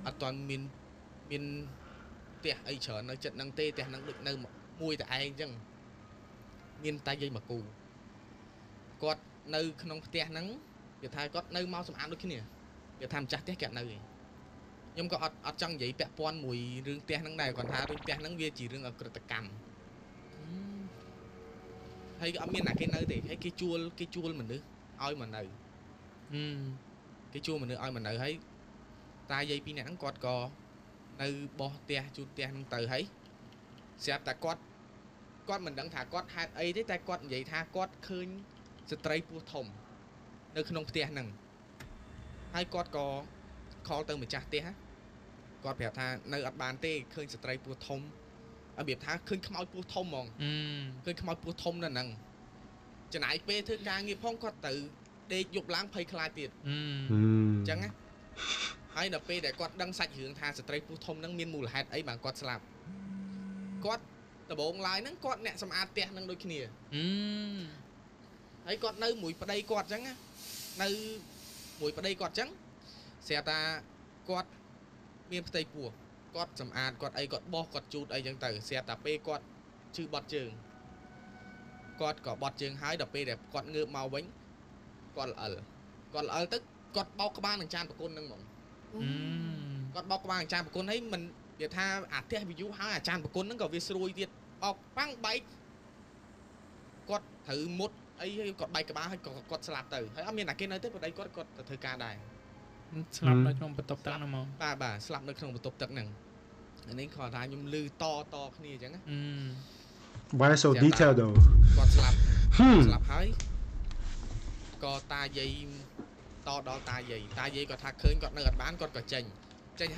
អត់ទាន់មានផ្ទះអីច្រើននៅចិត្តហ្នឹងទេផ្ទះហ្នឹងដូចនៅមួយតែឯងអញ្ចឹងមានតែយាយមកគូគាត់នៅក្នុងផ្ទះហ្នឹងគេថាគាត់នៅមកសម្អាតដូចគ្នាគេថាម្ចាស់ផ្ទះគេអត់នៅទេខ្ញុំក៏អត់ចង់និយាយពាក់ព័ន្ធមួយរឿងផ្ទះហ្នឹងដែរគាត់ថារឿងផ្ទះហ្នឹងវាជារឿងអក្រិតកម្មហើយក៏អត់មានណាគេនៅទេហើយគេជួលមនុស្សឲ្យមកនៅគេជួលមនុស្សឲ្យមកនៅហើយតាយាយពីរនាក់ហ្នឹងគាត់ក៏នៅបោះផ្ទះជួលផ្ទះហ្នឹងទៅហើយស្រាប់តែគាត់មិនដឹងថាគាត់ហេតុអីទេតែគាត់និយាយថាគាត់ឃើញស្ត្រីពោះធំនៅក្នុងផ្ទះហ្នឹងហើយគាត់ក៏ខលទៅម្ចាស់ផ្ទះគាត់ប្រាប់ថានៅអត់បានទេឃើញស្ត្រីពោះធំរបៀបថាឃើញខ្មោចពោះធំហ្មងឃើញខ្មោចពោះធំនៅហ្នឹងចំណាយពេលធ្វើការងារផងគាត់ទៅដេកយប់ឡើងភ័យខ្លាចទៀតអញ្ចឹងណាហើយដល់ពេលដែលគាត់ដឹងសាច់រឿងថាស្ត្រីពោះធំហ្នឹងមានមូលហេតុអីបានគាត់ស្លាប់គាត់ដំបងឡើយហ្នឹងគាត់អ្នកសម្អាតផ្ទះហ្នឹងដូចគ្នាហើយគាត់នៅមួយប្តីគាត់អញ្ចឹងណានៅមួយប្តីគាត់អញ្ចឹងស្រាប់តែគាត់មានផ្ទៃពោះគាត់សម្អាតគាត់អីគាត់បោះគាត់ជូតអីអញ្ចឹងទៅស្រាប់តែពេលគាត់ឈឺបត់ជើងគាត់ក៏បត់ជើងហើយដល់ពេលដែលគាត់ងើបមកវិញគាត់ល្អិលទៅគាត់បោកក្បាលនឹងចានប្រគុណហ្នឹងហ្មងគាត់បោកក្បាលនឹងចានប្រគុណហើយមិននិយាយថាអាផ្ទះវាយូរហើយអាចានប្រគុណហ្នឹងក៏វាស្រួយទៀតបោកប៉ាំងបែកគាត់ត្រូវមុតអីហើយគាត់បែកក្បាលហើយគាត់ស្លាប់ទៅហើយអត់មានណាគេនៅទេប្តីគាត់ទៅធ្វើការដែរស្លាប់នៅក្នុងបន្ទប់ទឹកហ្នឹងហ្មងបាទស្លាប់នៅក្នុងបន្ទប់ទឹកហ្នឹងអានេះគាត់ថាខ្ញុំឮតគ្នាអញ្ចឹងណា Why so detailed though គាត់ស្លាប់ហើយក៏តាយាយដល់តាយាយគាត់ថាឃើញគាត់នៅអត់បានគាត់ក៏ចេញ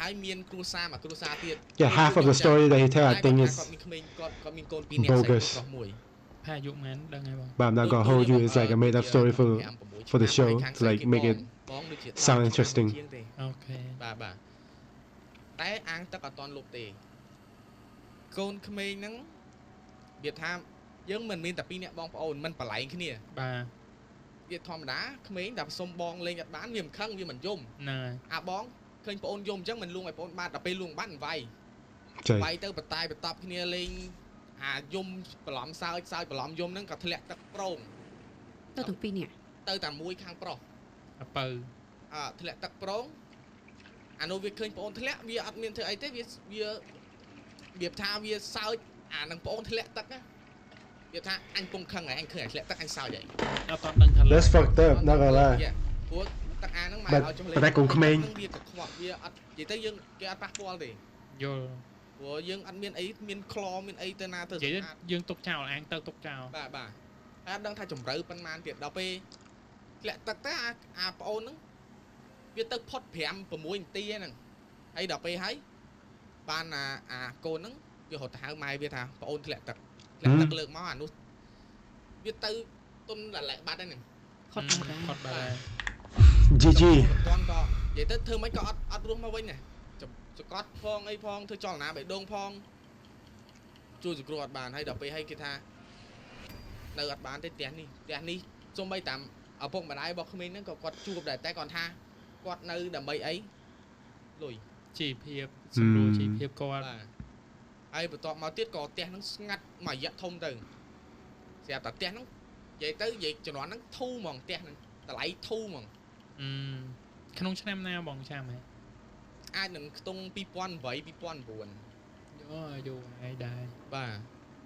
ហើយមានគ្រួសារមួយគ្រួសារទៀត Yeah half of the story that he tell I think is គាត់មានក្មេងគាត់មានកូន2នាក់ស្រីប្រុសមួយផាយុមែនដឹងហើយបង But I'm not gonna hold you it's like a made up story for the show to like make it sound interesting អូខេបាទតែអាងទឹកអត់តន់លុបទេកូនក្មេងហ្នឹងវាថាយើងមិនមានតែ2នាក់បងប្អូនមិនបលែងគ្នាបាទវាធម្មតាក្មេងតែសុំបងលេងអត់បានវាមិនខឹងវាមិនយំហ្នឹងហើយអាបងឃើញប្អូនយំអញ្ចឹងមិនលួងឲ្យប្អូនបានដល់ពេលលួងបានវាយទៅបតាយបតប់គ្នាលេងអាយំបន្លំសើចបន្លំយំហ្នឹងក៏ធ្លាក់ទឹកប្រងទៅទាំងពីរនាក់ទៅតែមួយខាងប្រុសអពៅធ្លាក់ទឹកប្រងអានោះវាឃើញប្អូនធ្លាក់វាអត់មានធ្វើអីទេវាថាវាសើចអានឹងប្អូនធ្លាក់ទឹកណាវាថាអញពងខឹងហើយអញឃើញធ្លាក់ទឹកអញសើចហើយអត់តដឹងថា Let's fucked up ណាកន្លែងព្រោះទឹកអាហ្នឹងមកឲ្យចំលេតែកូនក្មេងវាកខ្វក់វាអត់និយាយទៅយើងគេអត់ប៉ះពាល់ទេយល់ព្រោះយើងអត់មានអីមានខ្លមានអីទៅណាទៅស្អាតយើងទុកចោលអាងទៅទុកចោលបាទហើយអត់ដឹងថាជំរឿប៉ុន្មានទៀតដល់ពេលធ្លាក់ទឹកទៅអាប្អូនហ្នឹងវាទៅផុត5 6នាទីហ្នឹងហើយដល់ពេលហើយបានអាកូនហ្នឹងវារត់ទៅហៅម៉ែវាថាប្អូនធ្លាក់ទឹកលើកមកអានោះវាទៅទុនលាក់បាត់ហ្នឹងខត់បាទ GG មិនក៏និយាយទៅធ្វើមិនក៏អត់រស់មកវិញដែរចកត់ផងអីផងធ្វើចលនាបេះដូងផងជួយសង្គ្រោះអត់បានហើយដល់ពេលហើយគេថានៅអត់បានទេផ្ទះនេះសូម្បីតាមឪពុកម្ដាយរបស់ក្មេងហ្នឹងក៏គាត់ជួបដែរតែគាត់ថាគាត់នៅដើម្បីអីលុយជីវភាពសម្រួលជីវភាពគាត់ហើយបន្ទាប់មកទៀតក៏ផ្ទះហ្នឹងស្ងាត់មួយរយៈធំទៅ ស្រាប់តែផ្ទះហ្នឹងនិយាយទៅនិយាយជំនាន់ហ្នឹងធូរហ្មងផ្ទះហ្នឹងតម្លៃធូរហ្មង ក្នុងឆ្នាំណាបងចាំហ៎ អាចនឹងខ្ទង់2008 2009 យូរហើយដែរ បាទ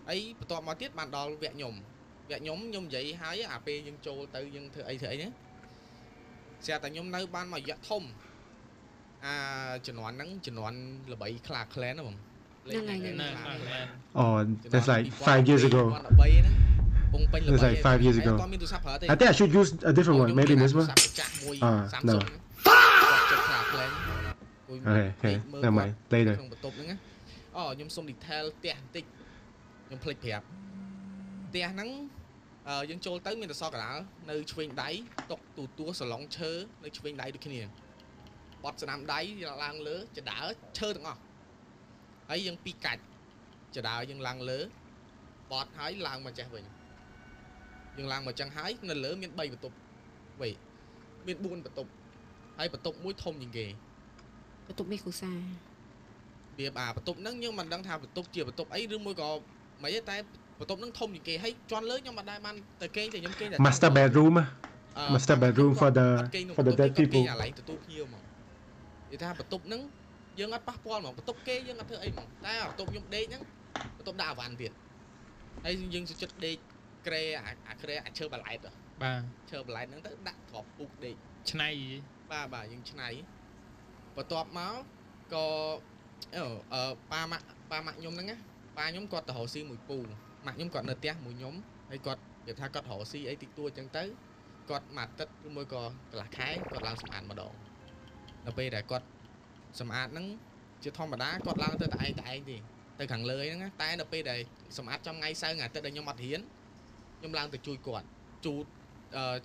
ហើយបន្ទាប់មកទៀតបានដល់វគ្គខ្ញុំខ្ញុំនិយាយហើយអាពេលយើងចូលទៅយើងធ្វើអីហ្នឹងស្រាប់តែខ្ញុំនៅបានមួយរយៈធំជំនាន់ហ្នឹងជំនាន់ល្បីខ្លាក្លែនហ្នឹងបង Oh, that's like 5 years ago. ពងពេញល្បី That's like 5 years ago. អត់មានទូរស័ព្ទប្រើទេ I think I should use a different one. Maybe this one. ចាស់មួយ no. Samsung ខ្លាក្លែន Okay, never mind. Later. ក្នុងបន្ទប់ហ្នឹងណាខ្ញុំសុំ detail ផ្ទះបន្តិចខ្ញុំភ្លេចប្រាប់ផ្ទះហ្នឹងយើងចូលទៅមានតែសក់កណ្ដាលនៅឆ្វេងដៃតុកទូសឡុងឈើនៅឆ្វេងដៃដូចគ្នាបត់ស្នាមដៃឡើងលើចដើឈើទាំងអស់ហើយយើងពីរកាច់ចដើយើងឡើងលើបត់ហើយឡើងមកចេះវិញយើងឡើងមកចឹងហើយនៅលើមាន3បន្ទប់វិញមាន4បន្ទប់ហើយបន្ទប់មួយធំជាងគេ បន្ទប់មេគូសា វាបន្ទប់ហ្នឹងយើងមិនដឹងថាបន្ទប់ជាបន្ទប់អីឬមួយក៏មិនទេតែបន្ទប់ហ្នឹងធំជាងគេហើយជាន់លើខ្ញុំមិនដែរបានតែគេតែខ្ញុំគេតែ Master bedroom. Master bedroom for the dead people. កន្លែងទទួលភ្ញៀវហ្មងនិយាយថាបន្ទប់ហ្នឹងយើងអត់ប៉ះពាល់ហ្មងបន្ទប់គេយើងអត់ធ្វើអីហ្មងតែបន្ទប់ខ្ញុំដេកហ្នឹងបន្ទប់ដាក់អាវ៉ាន់ទៀតហើយយើងសុចិត្តដេកក្រែអាក្រែអាឈើបាឡែតបាទឈើបាឡែតហ្នឹងទៅដាក់ក្របពុកដេក ឆ្នៃ បាទយើងឆ្នៃបន្ទាប់មកក៏ប៉ាម៉ាក់ខ្ញុំហ្នឹងណាប៉ាខ្ញុំគាត់ទៅរកស៊ីមួយពូម៉ាក់ខ្ញុំគាត់នៅផ្ទះមួយខ្ញុំហើយគាត់និយាយថាគាត់រកស៊ីអីតិចតួចចឹងទៅគាត់មួយអាទិត្យឬមួយក៏កន្លះខែគាត់ឡើងសម្អាតម្ដងដល់ពេលដែលគាត់សម្អាតហ្នឹងជាធម្មតាគាត់ឡើងទៅតែឯងទេទៅខាងលើហ្នឹងណាតែដល់ពេលដែលសម្អាតចំថ្ងៃសៅរ៍អាទិត្យដែលខ្ញុំអត់រៀនខ្ញុំឡើងទៅជួយគាត់ជូត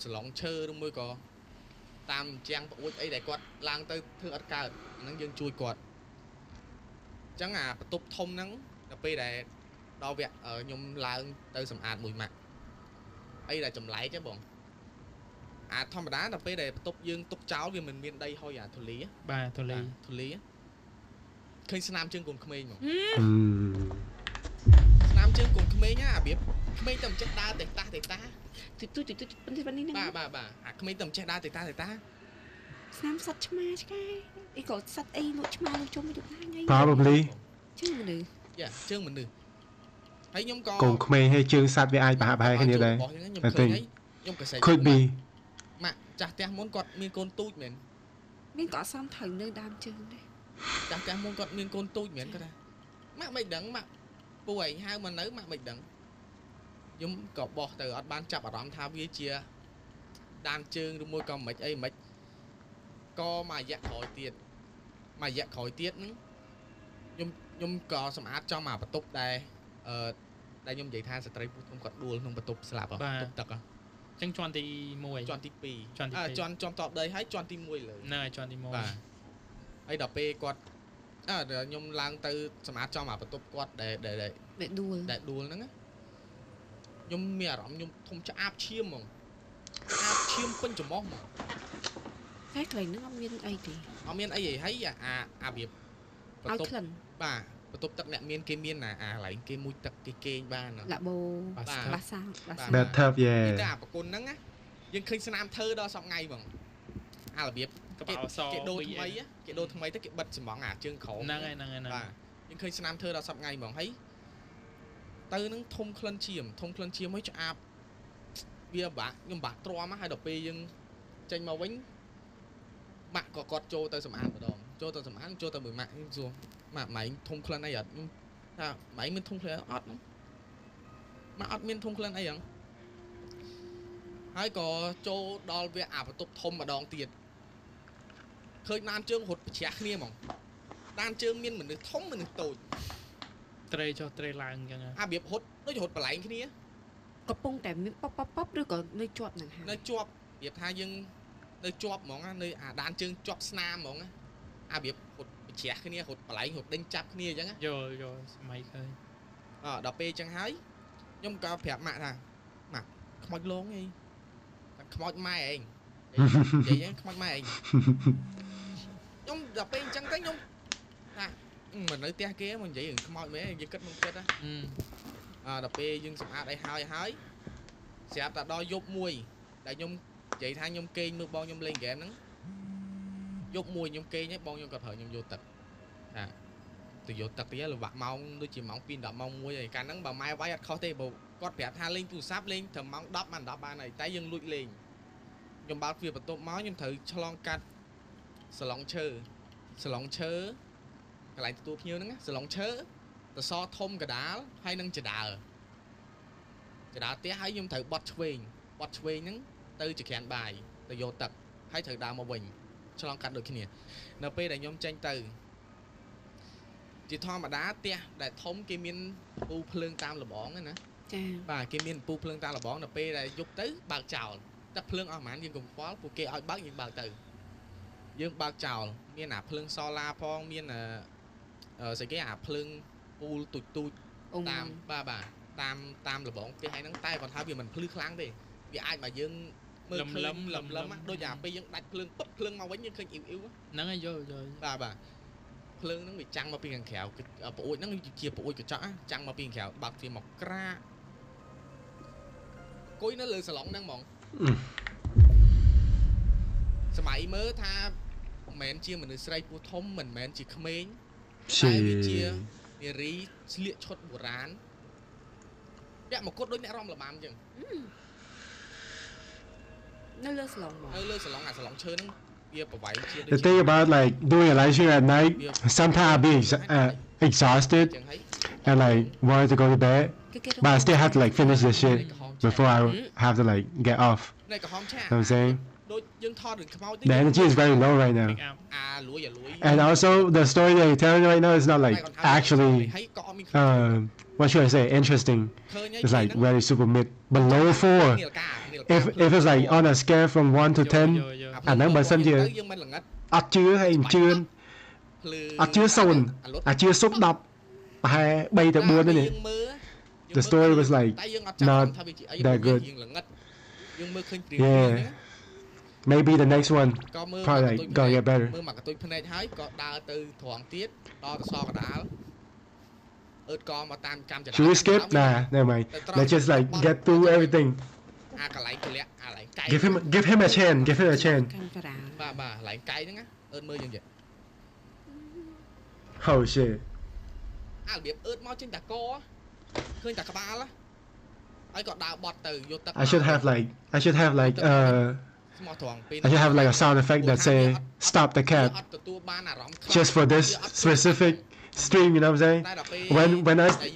ច្រឡងឈើឬមួយក៏តាមជាងប្អួចអីដែលគាត់ឡើងទៅធ្វើអត់កើតហ្នឹងយើងជួយគាត់អញ្ចឹងអាបន្ទប់ធំហ្នឹងដល់ពេលដែលដល់វគ្គខ្ញុំឡើងទៅសម្អាតមួយម៉ាក់អីដែលចម្លែកទេបងអាធម្មតាដល់ពេលដែលបន្ទប់យើងទុកចោលវាមិនមានដីហុយអាធូលីបាទធូលីឃើញស្នាមជើងកូនក្មេងហ្មងស្នាមជើងកូនក្មេងអារបៀបក្មេងតែមិនចេះដើរទេតាតិចប៉ុណ្នេះបាទអាក្មេងតែមិនចេះដើរទេតា ស្នាមសត្វឆ្មាឆ្កែអីក៏សត្វអីលក់ឆ្មាលក់ជុំទៅណា Probably ជើងមនុស្ស ជើងមនុស្សហើយខ្ញុំក៏ កូនក្មេងហើយជើងសត្វវាអាចប្រហាក់ប្រហែលគ្នាដែរ ខ្ញុំក៏សេ Could be ម៉ាក់ចាស់ផ្ទះមុនគាត់មានកូនទូចមែន មានក៏សំត្រូវនៅដើមជើងដែរ ចាស់ផ្ទះមុនគាត់មានកូនទូចមែនគាត់ថាម៉ាក់មិនដឹងម៉ាក់ពូឯងហៅមកនៅម៉ាក់មិនដឹងខ្ញុំក៏បោះទៅអត់បានចាប់អារម្មណ៍ថាវាជាដានជើងឬមួយក៏មិនអីមិនក៏មួយរយៈក្រោយទៀតហ្នឹងខ្ញុំក៏សម្អាតចំអាបន្ទប់ដែលដែលខ្ញុំនិយាយថាស្ត្រីពុះខ្ញុំគាត់ដួលក្នុងបន្ទប់ស្លាប់បន្ទប់ទឹកចឹងជាន់ទី1ជាន់ទី2ជាន់តបដីហើយជាន់ទី1លើណែជាន់ទី1បាទហើយដល់ពេលគាត់ខ្ញុំឡើងទៅសម្អាតចំអាបន្ទប់គាត់ដែលដួលហ្នឹងខ្ញុំមានអារម្មណ៍ខ្ញុំធំឆ្អាបឈាមហ្មងឆ្អាបឈាមពេញច្រមុះហ្មងតែកន្លែងហ្នឹងអត់មានអីទេអត់មានអីទេហើយអារបៀបបន្ទប់បាទបន្ទប់ទឹកអ្នកមានគេមានអាកន្លែងគេមួយទឹកគេគេងបានឡាបូបាសា Bad tough តែអាប្រគុណហ្នឹងណាយើងឃើញស្នាមធ្វើដល់សប្ងៃហ្មងអារបៀបគេដូរថ្មីទៅគេបិទសំងអាជើងក្រោមហ្នឹងហើយបាទយើងឃើញស្នាមធ្វើដល់សប្ងៃហ្មងហើយទៅនឹងធំក្លិនឈាមហើយឆ្អាបវាខ្ញុំបាក់ទ្រាំហើយដល់ពេលយើងចេញមកវិញម៉ាក់ក៏គាត់ចូលទៅសម្អាតម្ដងចូលទៅមួយម៉ាក់ខ្ញុំសួរម៉ាក់ម៉ែធំក្លិនអីអត់ខ្ញុំថាម៉ែមានធំក្លិនអត់ម៉ាក់អត់មានធំក្លិនអីហ្នឹងហើយក៏ចូលដល់វាអាបន្ទប់ធំម្ដងទៀតឃើញដានជើងរត់ប្រជ្រះគ្នាហ្មងដានជើងមានមនុស្សធំមនុស្សតូចត្រេចុះត្រេឡើងអញ្ចឹងអារបៀបរត់ដូចរត់បលែងគ្នាកំពុងតែមានប៉ុបឬក៏នៅជាប់នឹងហើយនៅជាប់របៀបថាយើងនៅជាប់ហ្មងនៅអាដានជើងជាប់ស្នាមហ្មងអារបៀបរត់ប្រជ្រះគ្នារត់បលែងរត់ដេញចាប់គ្នាអញ្ចឹងយល់សម័យឃើញដល់ពេលអញ្ចឹងហើយខ្ញុំក៏ប្រាប់ម៉ាក់ថាម៉ាក់ខ្មោចលងអីខ្មោចម៉ែឯងនិយាយខ្មោចម៉ែឯងខ្ញុំដល់ពេលអញ្ចឹងទៅខ្ញុំថាមិននៅផ្ទះគេមកនិយាយខ្មោចមែនយើងគិតមកគិតដល់ពេលយើងសម្អាតអីហើយ ស្រាប់តែដល់យប់មួយដែលខ្ញុំនិយាយថាខ្ញុំគេងមើលបងខ្ញុំលេងហ្គេមហ្នឹងយប់មួយខ្ញុំគេងហ្នឹងបងខ្ញុំគាត់ប្រើខ្ញុំយកទឹកទៅយកទឹកទៀតលំបាក់ម៉ោងដូចជាម៉ោង2 10ម៉ោង1ហើយកាលហ្នឹងបើម៉ែវាយអត់ខុសទេបើគាត់ប្រាប់ថាលេងទូរស័ព្ទលេងត្រឹមម៉ោង10បាន10បានហើយតែយើងលួចលេងខ្ញុំបើកទ្វារបន្ទប់មកខ្ញុំត្រូវឆ្លងកាត់សឡុងឈើកន្លែងទទួលភ្ញៀវហ្នឹងសឡុងឈើតសធំកដាលហើយនឹងចដាលផ្ទះហើយខ្ញុំត្រូវបត់ឆ្វេងហ្នឹងទៅចក្រានបាយទៅយកទឹកហើយត្រូវដើរមកវិញឆ្លងកាត់ដូចគ្នានៅពេលដែលខ្ញុំចេញទៅជាធម្មតាផ្ទះដែលធំគេមានពូភ្លើងតាមលបងណាចាបាទគេមានពូភ្លើងតាមលបងនៅពេលដែលយប់ទៅបើកចោលតែភ្លើងអស់ហ្មងយើងកុំខ្វល់ពួកគេឲ្យបើកយើងបើកទៅយើងបើកចោលមានអាភ្លើងសូឡាផងមានស្អីគេអាភ្លើងពូលទូចតាមបាទតាមលបងផ្ទះហ្នឹងតែគាត់ថាវាមិនភ្លឺខ្លាំងទេវាអាចមកយើងមើលឃើញលំដូចអាពេលយើងដាច់ភ្លើងពុតភ្លើងមកវិញយើងឃើញអ៊ីវហ្នឹងហើយយល់បាទភ្លើងហ្នឹងវាចាំងមកពីខាងក្រៅប្អួយហ្នឹងជាប្អួយកញ្ចក់ចាំងមកពីខាងក្រៅបើកទ្វារមកក្រាគួយនៅលើសាឡុងហ្នឹងហ្មងសម័យមើលថាមិនមែនជាមនុស្សស្រីពោះធំមិនមែនជាក្មេងតែវាជានារីស្លៀកឈុតបុរាណពាក់មកគុតដូចអ្នករំលំអញ្ចឹងនៅលើសាឡុងអាសាឡុងឈើហ្នឹងវាប្រវាយជា The thing about like doing a live stream at night, sometimes I'll be exhausted and like wanted to go to bed, but I still have to like finish this shit before I have to like get off. You know what I'm saying? The energy is very low right now. And also the story that you're telling right now is not like actually what should I say, interesting. It's like very super mid. Below 4. If it's like on a scale from 1 to 10, anh nói bản thân gì ắt chưa hay chưa sồn chưa xúc đập hay bay từ buôn đấy nè. The story was like not that good. Yeah. Maybe the next one probably like gonna get better. Should we skip? Nah, never mind. Let's just like get through everything. Give him a chance. Give him a chance. Oh shit. I should have like a sound effect that say stop the cat just for this specific stream, you know what I'm saying?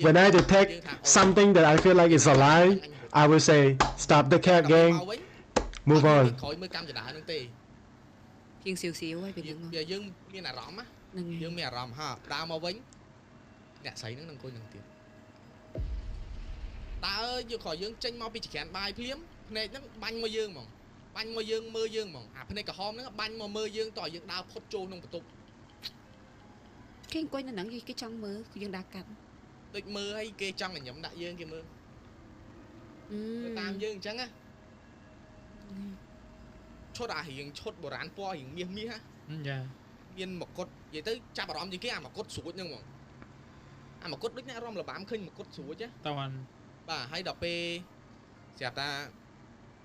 When I detect something that I feel like is a lie, I will say stop the cat gang. Move on. ជាងសៀវៗហើយពេលហ្នឹងយើងមានអារម្មណ៍ណាយើងមានអារម្មណ៍ហ่าដើរមកវិញអ្នកស្រីហ្នឹងនឹងអង្គុយនឹងទៀតតើយើងក៏យើងចេញមកពីចក្រានបាយភ្លាមភ្នែកហ្នឹងបាញ់មកយើងហ្មងបាញ់មកយើងមើលយើងហ្មងអាភ្នែកក្រហមហ្នឹងបាញ់មកមើលយើងតើយើងដើរផុតចូលក្នុងបន្ទប់គេអង្គុយនៅហ្នឹងគេចង់មើលយើងដើរកាត់ដូចមើលឲ្យគេចង់ញញឹមដាក់យើងគេមើលតាមយើងអញ្ចឹងណាឈុតអារៀងឈុតបុរាណពណ៌រៀងមាសចាមានមកុដនិយាយទៅចាប់អារម្មណ៍ជាងគេអាមកុដស្រួចហ្នឹងហ្មងអាមកុដដូចអ្នករំលបាមឃើញមកុដស្រួចណាតើបាទហើយដល់ពេលស្រាប់តា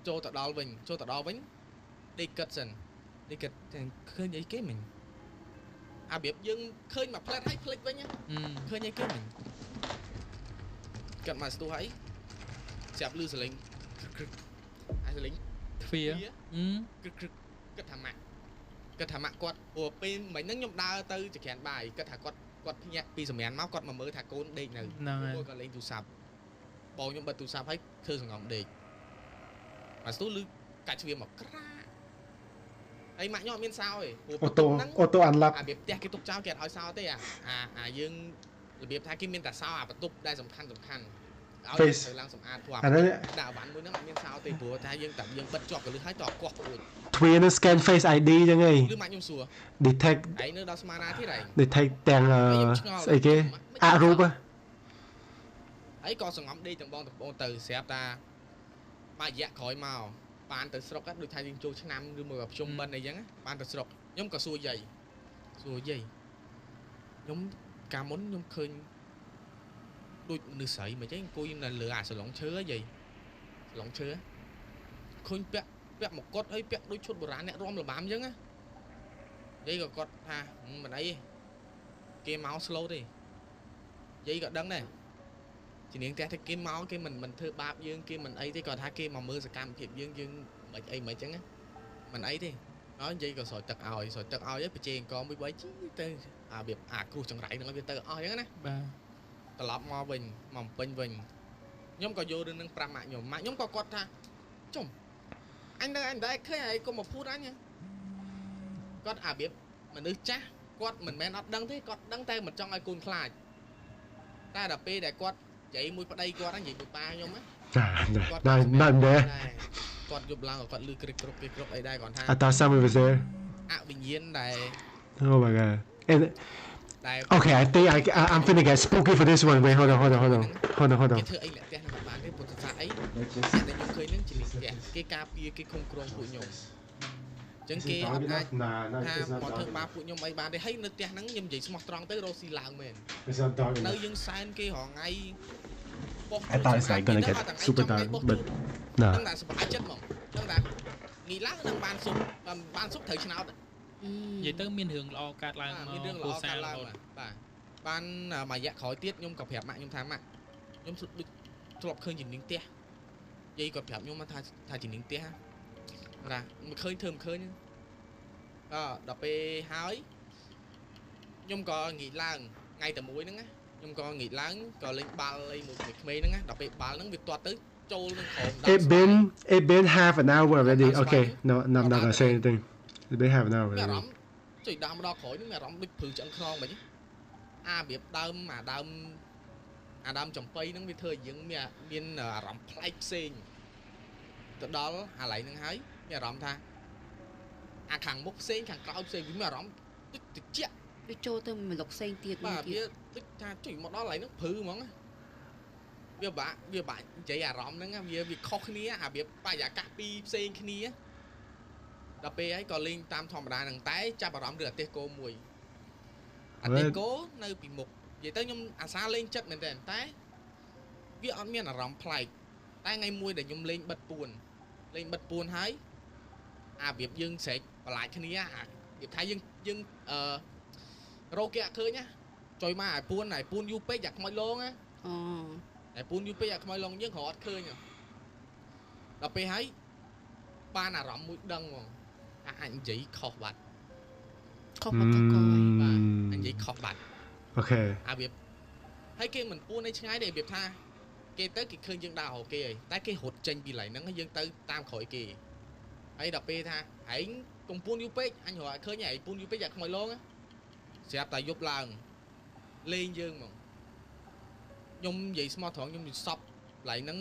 ចូលទៅដល់វិញដេកគិតសិនដេកគិតឃើញអីគេមិញអារបៀបយើងឃើញមកផ្លែតហើយផ្លេចវិញឃើញអីគេមិញគិតមកស្ទុះហើយស្រាប់លឺសលេងអាសលេងទ្វារគិតថាម៉ាក់គាត់ព្រោះពេលមិញហ្នឹងខ្ញុំដើរទៅចក្រានបាយគិតថាគាត់ភ្ញាក់ពីសម្រានមកគាត់មកមើលថាកូនដេកនៅគាត់ក៏លេងទូរស័ព្ទបងខ្ញុំបិទទូរស័ព្ទហើយធ្វើសង្ងំដេកមកស្ទុះលឺកាច់ជ្រាបមកក្រាហើយម៉ាក់ខ្ញុំអត់មានសោទេព្រោះបន្ទប់ហ្នឹងអូតូអានឡាប់អារបៀបផ្ទះគេទុកចោលគេអត់ឲ្យសោទេអាយើងរបៀបថាគេមានតែសោអាបន្ទប់ដែលសំខាន់ឲ្យទៅឡើងសម្អាតព្រោះអាដាក់វ៉ាន់មួយហ្នឹងអត់មានសោទេព្រោះថាយើងតែយើងបិទជាប់កលឹះហើយតកោះព្រួយទ្វារនឹង scan face ID ចឹងហីឬម៉ាក់ខ្ញុំសួរ detect ឯនៅដល់ស្មារតីទៀតហី detect ទាំងស្អីគេអរូបហើយក៏សង្ងំដេកទាំងបងទៅស្រាប់តាមួយរយៈក្រោយមកបានទៅស្រុកដូចថាយើងចូលឆ្នាំឬមួយប្រជុំបិណ្ឌអីចឹងបានទៅស្រុកខ្ញុំក៏សួរយាយខ្ញុំកាលមុនខ្ញុំឃើញដូចមនុស្សស្រីមិនចឹងអង្គុយនៅលើអាសាឡុងឈើហីយាយ ឡុងឈើឃើញពាក់មកគាត់ហើយពាក់ដូចឈុតបុរាណអ្នករំលំបាំអញ្ចឹងណានិយាយក៏គាត់ថាមិនអីគេមក slow ទេនិយាយក៏ដឹងដែរជំនាញផ្ទះតែគេមកគេមិនធ្វើបាបយើងគេមិនអីទេគាត់ថាគេមកមើលសកម្មភាពយើងមិនអីមិនអញ្ចឹងណាមិនអីទេហើយនិយាយក៏ស្រោចទឹកឲ្យហើយបច្ចេកអង្គមួយបីជីទៅរបៀបគ្រូចង្រៃហ្នឹងវាទៅអស់អញ្ចឹងណាបាទត្រឡប់មកវិញមកពេញវិញខ្ញុំក៏យករឿងនឹងប្រាប់ម៉ាក់ខ្ញុំក៏គាត់ថាចុំអញនៅអញដែរឃើញហើយកុំមកพูดអញគាត់របៀបមនុស្សចាស់គាត់មិនមែនអត់ដឹងទេគាត់ដឹងតែមិនចង់ឲ្យកូនខ្លាចតែដល់ពេលដែលគាត់និយាយមួយប្តីគាត់និយាយមួយប៉ាខ្ញុំណាគាត់គាត់យប់ឡើងគាត់លឺគ្រប់អីដែរគាត់ថា I thought someone was there អវិញ្ញាណដែល Oh my god and Okay, I think I'm finna get spooky for this one. Wait, hold on. គេធ្វើអីលាក់ផ្ទះនឹងបានទេពុទ្ធសាសអីតែខ្ញុំឃើញនឹងជាផ្ទះគេការពារគេគុំគ្រងពួកខ្ញុំអញ្ចឹងគេអត់អាចថាមកធ្វើបាបពួកខ្ញុំអីបានទេហើយនៅផ្ទះហ្នឹងខ្ញុំនិយាយស្មោះត្រង់ទៅរកស៊ីឡើងមែននៅយើងសែនគេរងថ្ងៃI thought it's like gonna get super dark but no ដឹងតែសុខចិត្តហ្មងដឹងតែងាយឡើងនឹងបានសុខត្រូវឆ្នោតនិយាយទៅមានរឿងល្អកើតឡើងមកមានរឿងល្អកើតឡើងបាទបានមួយរយៈក្រោយទៀតខ្ញុំក៏ប្រាប់ម៉ាក់ខ្ញុំថាម៉ាក់ខ្ញុំដូចធ្លាប់ឃើញជំនាញផ្ទះយាយគាត់ប្រាប់ខ្ញុំថាជំនាញផ្ទះណាមិនឃើញធ្វើមិនឃើញដល់ពេលហើយខ្ញុំក៏ងាកឡើងថ្ងៃតែមួយហ្នឹងណាខ្ញុំក៏ងាកឡើងក៏លេងបាល់អីមួយក្មេងហ្នឹងណាដល់ពេលបាល់ហ្នឹងវាទាត់ទៅចូលនឹងក្រោម It been half an hour already Okay no I'm not gonna say anything It's been half an hour already ចុយដើមដល់ក្រោយហ្នឹងមានអារម្មណ៍ដូចព្រឺឆ្អឹងខ្នងវិញរបៀបដើមចំបៃហ្នឹងវាធ្វើឲ្យយើងមានអារម្មណ៍ប្លែកផ្សេងទៅដល់អាឡៃហ្នឹងហើយមានអារម្មណ៍ថាខាងមុខផ្សេងខាងក្រោយផ្សេងវាមានអារម្មណ៍ដូចត្រជាក់វាចូលទៅមួយលុកផ្សេងទៀតបាទវាដូចថាចុយមកដល់ឡៃហ្នឹងព្រឺហ្មងវាបាក់និយាយអារម្មណ៍ហ្នឹងវាខុសគ្នារបៀបបរិយាកាសពីរផ្សេងគ្នាដល់ពេលហើយក៏លេងតាមធម្មតាហ្នឹងតែចាប់អារម្មណ៍ឬអាទេសគោមួយអាទេសគោនៅពីមុខនិយាយទៅខ្ញុំអាសាលេងចិត្តមែនតែវាអត់មានអារម្មណ៍ប្លែកតែថ្ងៃមួយដែលខ្ញុំលេងបិទពួនហើយរបៀបយើងស្រែកបន្លាចគ្នារបៀបថាយើងរោគេអត់ឃើញណាចុយមកឲ្យពួនយូរពេកអាខ្មោចលងណាតែពួនយូរពេកអាខ្មោចលងយើងក៏អត់ឃើញដល់ពេលហើយបានអារម្មណ៍មួយដឹងហ្មងអញនិយាយខុសបាត់ខុសបាត់ទៅកយបាទអញនិយាយខុសបាត់អូខេរបៀបហើយគេមិនពួនឯឆ្ងាយទេរបៀបថាគេទៅគេឃើញយើងដើររកគេហើយតែគេរត់ចេញពីកន្លែងហ្នឹងហើយយើងទៅតាមក្រោយគេហើយដល់ពេលថាឯងកុំពួនយូរពេកអញរកឲ្យឃើញឯងពួនយូរពេកអាខ្មោចលងស្រាប់តែយប់ឡើងលេងយើងហ្មងខ្ញុំនិយាយស្មោះត្រង់ខ្ញុំយល់សពកន្លែងហ្នឹង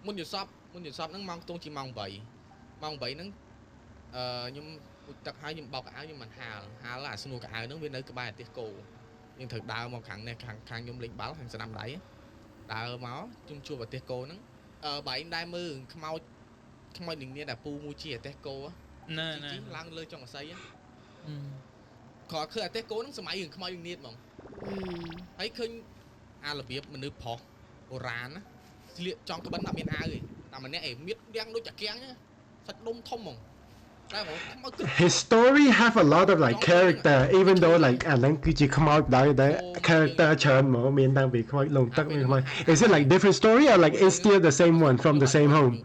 មុនយល់សពហ្នឹងម៉ោងខ្ទង់ជាម៉ោង8ហ្នឹងខ្ញុំពុជទឹកហើយខ្ញុំបោកកៅអៅខ្ញុំមិនហាលអាស្នួរកៅអៅហ្នឹងវានៅក្បែរអាទេសគោយើងត្រូវដើរមកខាងនេះខាងខ្ញុំលេងបាល់ខាងស្ដាំដៃដើរមកខ្ញុំជួបអាទេសគោហ្នឹងបើឯងដែរមើលខ្មោចនឹងមានតែពូមួយជាអាទេសគោណាឡើងលើចុងអស័យក៏ឃើញអាទេសគោហ្នឹងសម័យរឿងខ្មោចនឹងនៀតហ្មងហើយឃើញអារបៀបមនុស្សប្រុសបុរាណណាស្លៀកចង់ក្បិនអត់មានអាវទេតែម្នាក់មានវាំងដូចតាកៀងសាច់ដុំធំហ្មងHis story have a lot of like character even though like អាហ្នឹងគឺជាខ្មោចដែរ character ច្រើនហ្មងមានតាំងពីខ្មោចលងទឹកមានខ្មោច Is it like different story or like it's still the same one from the same home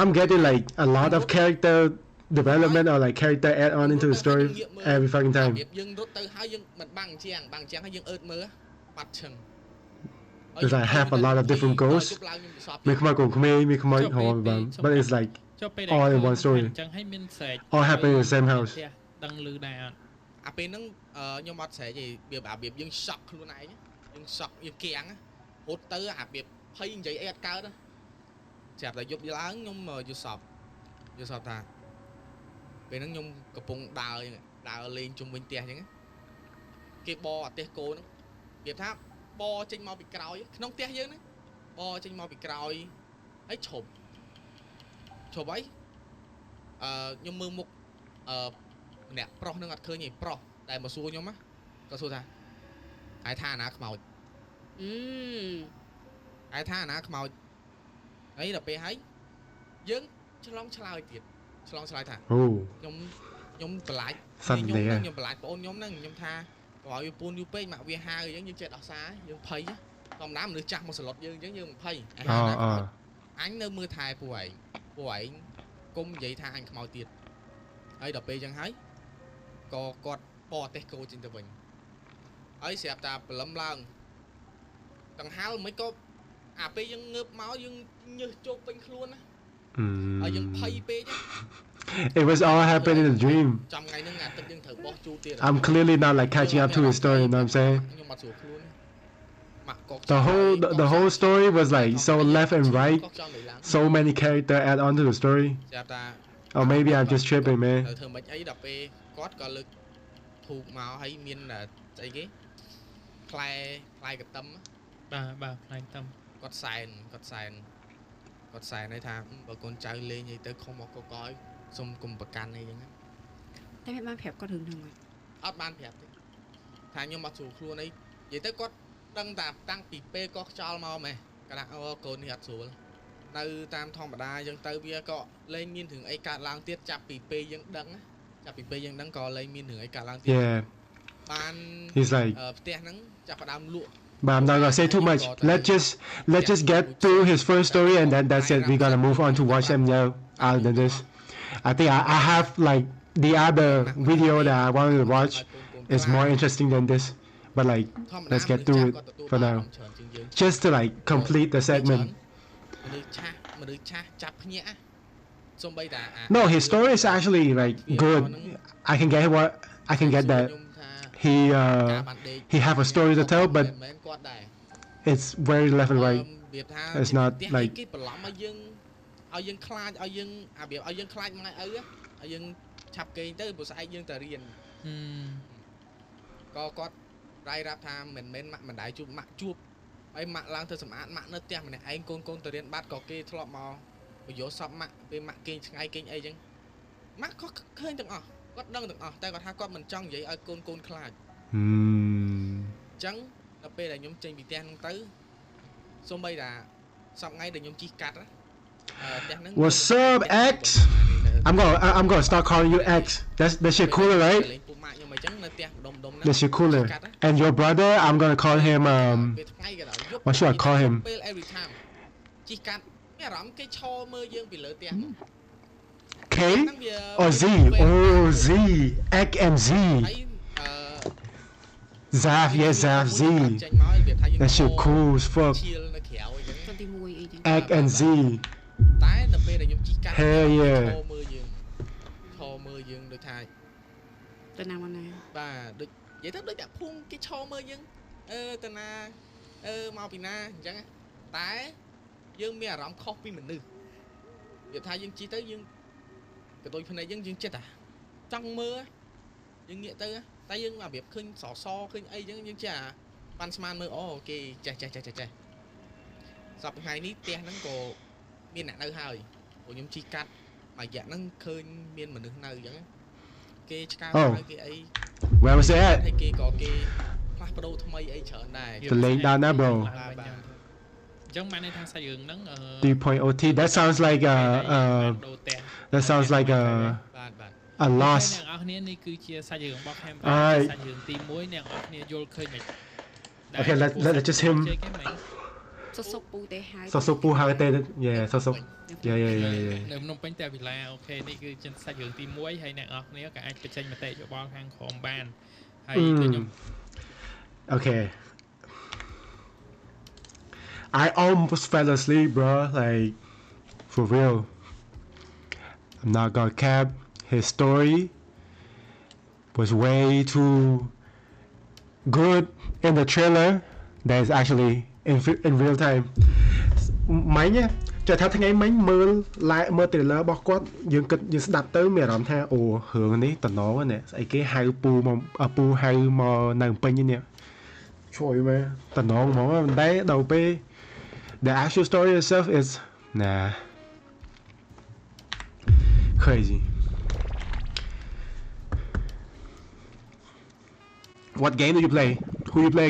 I'm getting like a lot of character development or like character add on into the story every fucking time យើងរត់ទៅហើយយើងមិនបាំងជាងហើយយើងអឺតមើលបាត់ឈឹង There's like have a lot of different ghosts មានខ្មោចកូនក្មេងមានខ្មោចហមបាន but it's like all in one story អញ្ចឹងឲ្យមានស្រែក all happen in the same house ដឹងឮដែរអត់អាពេលហ្នឹងខ្ញុំអត់ស្រែកទេរបៀបយើងសក់ខ្លួនឯងយើងសក់យើងកៀងរត់ទៅអារបៀបភ័យនិយាយអីអត់កើតចាប់តែយប់ឡើងខ្ញុំយល់សពថាពេលហ្នឹងខ្ញុំកំពុងដើរលេងជុំវិញផ្ទះអញ្ចឹងគេបអាទេសគោហ្នឹងនិយាយថាបចេញមកពីក្រោយក្នុងផ្ទះយើងហ្នឹងបចេញមកពីក្រោយហើយឈប់ហើយខ្ញុំមើលមុខម្នាក់ប្រុសនឹងអត់ឃើញទេប្រុសតែមកសួរខ្ញុំក៏សួរថាឯថាអាណាខ្មោចឯថាអាណាខ្មោច ấy là pe hay dương long slide tiệt long slide thả Oh. nhóm lại Sân này à. nhóm lại ôn nhóm năng nhóm tha gọi yêu pun yêu pe mà vi hai giống như chết đỏ xá dương phay á còn đám được chặt một slot dương giống như một phay anh nơi mưa thai của ấy cung vậy tha anh màu tiệt ấy đập pe chẳng hay có cọt bò tê cô trên tờ bình ấy xẹp ta lấm lăng thằng háo mới có à pe dân ngợp máu dân như chốt bên luôn á ở dân phay pe chứ. It was all happening in a dream. Trong ngày nước ngạt tự nhiên thử bỏ chu tiền. I'm clearly not like catching up to his story, you know what I'm saying? Nhưng mà sủa luôn. The whole story was like so left and right. So many characters add on to the story. Or maybe I'm just tripping, man. Thường mấy ấy đọc pe cốt có lực thuộc màu hay miên là cái khai cái tâm bà khai tâm cốt xài này thà bà con trai lên như tới không một coi xong cùng bậc can này vậy á. តែវាបានប្រាប់គាត់រឿងហ្នឹងហើយ អត់បានប្រាប់ទេថាខ្ញុំមកស្រួលខ្លួនអីនិយាយទៅគាត់ដឹងតាតាំងពីពេលគាត់ខ្យល់មកម៉េះគាត់ថាអូកូននេះអត់ស្រួលនៅតាមធម្មតាយើងទៅវាក៏លែងមានរឿងអីកើតឡើងទៀតចាប់ពីពេលយើងដឹងក៏លែងមានរឿងអីកើតឡើងទៀត Yeah. បាន He's like ផ្ទះហ្នឹងចាប់ផ្ដើមលក់ But I'm not gonna say too much. Let's just get through his first story and then that's it. We're gonna move on to watch them now other than this. I think I have like the other video that I wanted to watch is more interesting than this. But like let's get through it for now. Just to like complete the segment. No, his story is actually like good. I can get that. He have a story to tell, but it's very left and right. It's not like ឲ្យយើងខ្លាចឲ្យយើងអារបៀបឲ្យយើងខ្លាចម៉ែឪឲ្យយើងឆាប់គេងទៅព្រោះស្អែកយើងទៅរៀនក៏គាត់រាយរាប់ថាមិនមែនម៉ាក់មិនដែរជួបម៉ាក់ជួបហើយម៉ាក់ឡើងទៅសម្អាតម៉ាក់នៅផ្ទះម្នាក់ឯងកូនទៅរៀនបាត់ក៏គេធ្លាប់មកបញ្យោសពម៉ាក់ពេលម៉ាក់គេងឆ្ងាយគេងអីចឹងម៉ាក់ក៏ឃើញទាំងអស់គាត់ដឹងទាំងអស់តែគាត់ថាគាត់មិនចង់និយាយឲ្យកូនខ្លាចចឹងដល់ពេលដែលខ្ញុំចេញពីផ្ទះហ្នឹងទៅសូម្បីតែសប្ថ្ងៃដែលខ្ញុំជិះកាត់ What's up, X? I'm gonna start calling you X. That shit cooler, right? That shit cooler. And your brother, I'm gonna call him what should I call him? K or Z? Oh, Z. X and Z. Zaf, yeah, Zaf, Z. That shit cool as fuck. X and Z. តែនៅពេលដែលខ្ញុំជិះកាត់ឈរមើលយើងដូចថាទៅណាមកណាបាទដូចនិយាយទៅដូចតែភូមិគេឈរមើលយើងទៅណាមកពីណាអញ្ចឹងតែយើងមានអារម្មណ៍ខុសពីមនុស្សនិយាយថាយើងជិះទៅយើងកតុយភ្នែកយើងចិត្តចង់មើលយើងងាកទៅតែយើងអារបៀបឃើញសសឃើញអីអញ្ចឹងយើងចេះប៉ាន់ស្មានមើលអូគេចេះសប្តាហ៍នេះផ្ទះហ្នឹងក៏មានអ្នកនៅហើយព្រោះខ្ញុំជិះកាត់មួយរយៈហ្នឹងឃើញមានមនុស្សនៅអញ្ចឹងគេឆ្កាទៅគេអី Where was it at? ហើយគេក៏គេផ្លាស់ប្ដូរថ្មីអីច្រើនដែរ The link down there, bro. អញ្ចឹងបានន័យថាសាច់រឿងហ្នឹង 3.0T. That sounds like a loss. អ្នកនរគ្នានេះគឺជាសាច់រឿងរបស់ Camera សាច់រឿងទី1អ្នកនរគ្នាយល់ឃើញមិន Okay, let's just him. សុសុពូទេហើយ Sosopu Hagate. Yeah, Sosop. Yeah. នៅភ្នំពេញតែវិឡាអូខេនេះគឺជាសាច់រឿងទី1ហើយអ្នកនរគ្នាក៏អាចបញ្ចេញមតិយោបល់ខាងក្រុមបានហើយខ្ញុំ Okay. I almost fell asleep, bro. Like, for real. I'm not gonna cap. His story was way too good in the trailer. That is actually in real time. មិញចេះថាថ្ងៃមិញមើល trailer របស់គាត់យើងគិតយើងស្ដាប់ទៅមានអារម្មណ៍ថាអូរឿងនេះតំណងហ្នឹងស្អីគេហៅពូហៅមកនៅពេញនេះជួយមើលតំណងហ្មងមិនដែរដល់ពេល the actual story itself is nah crazy. What game do you play? Who you play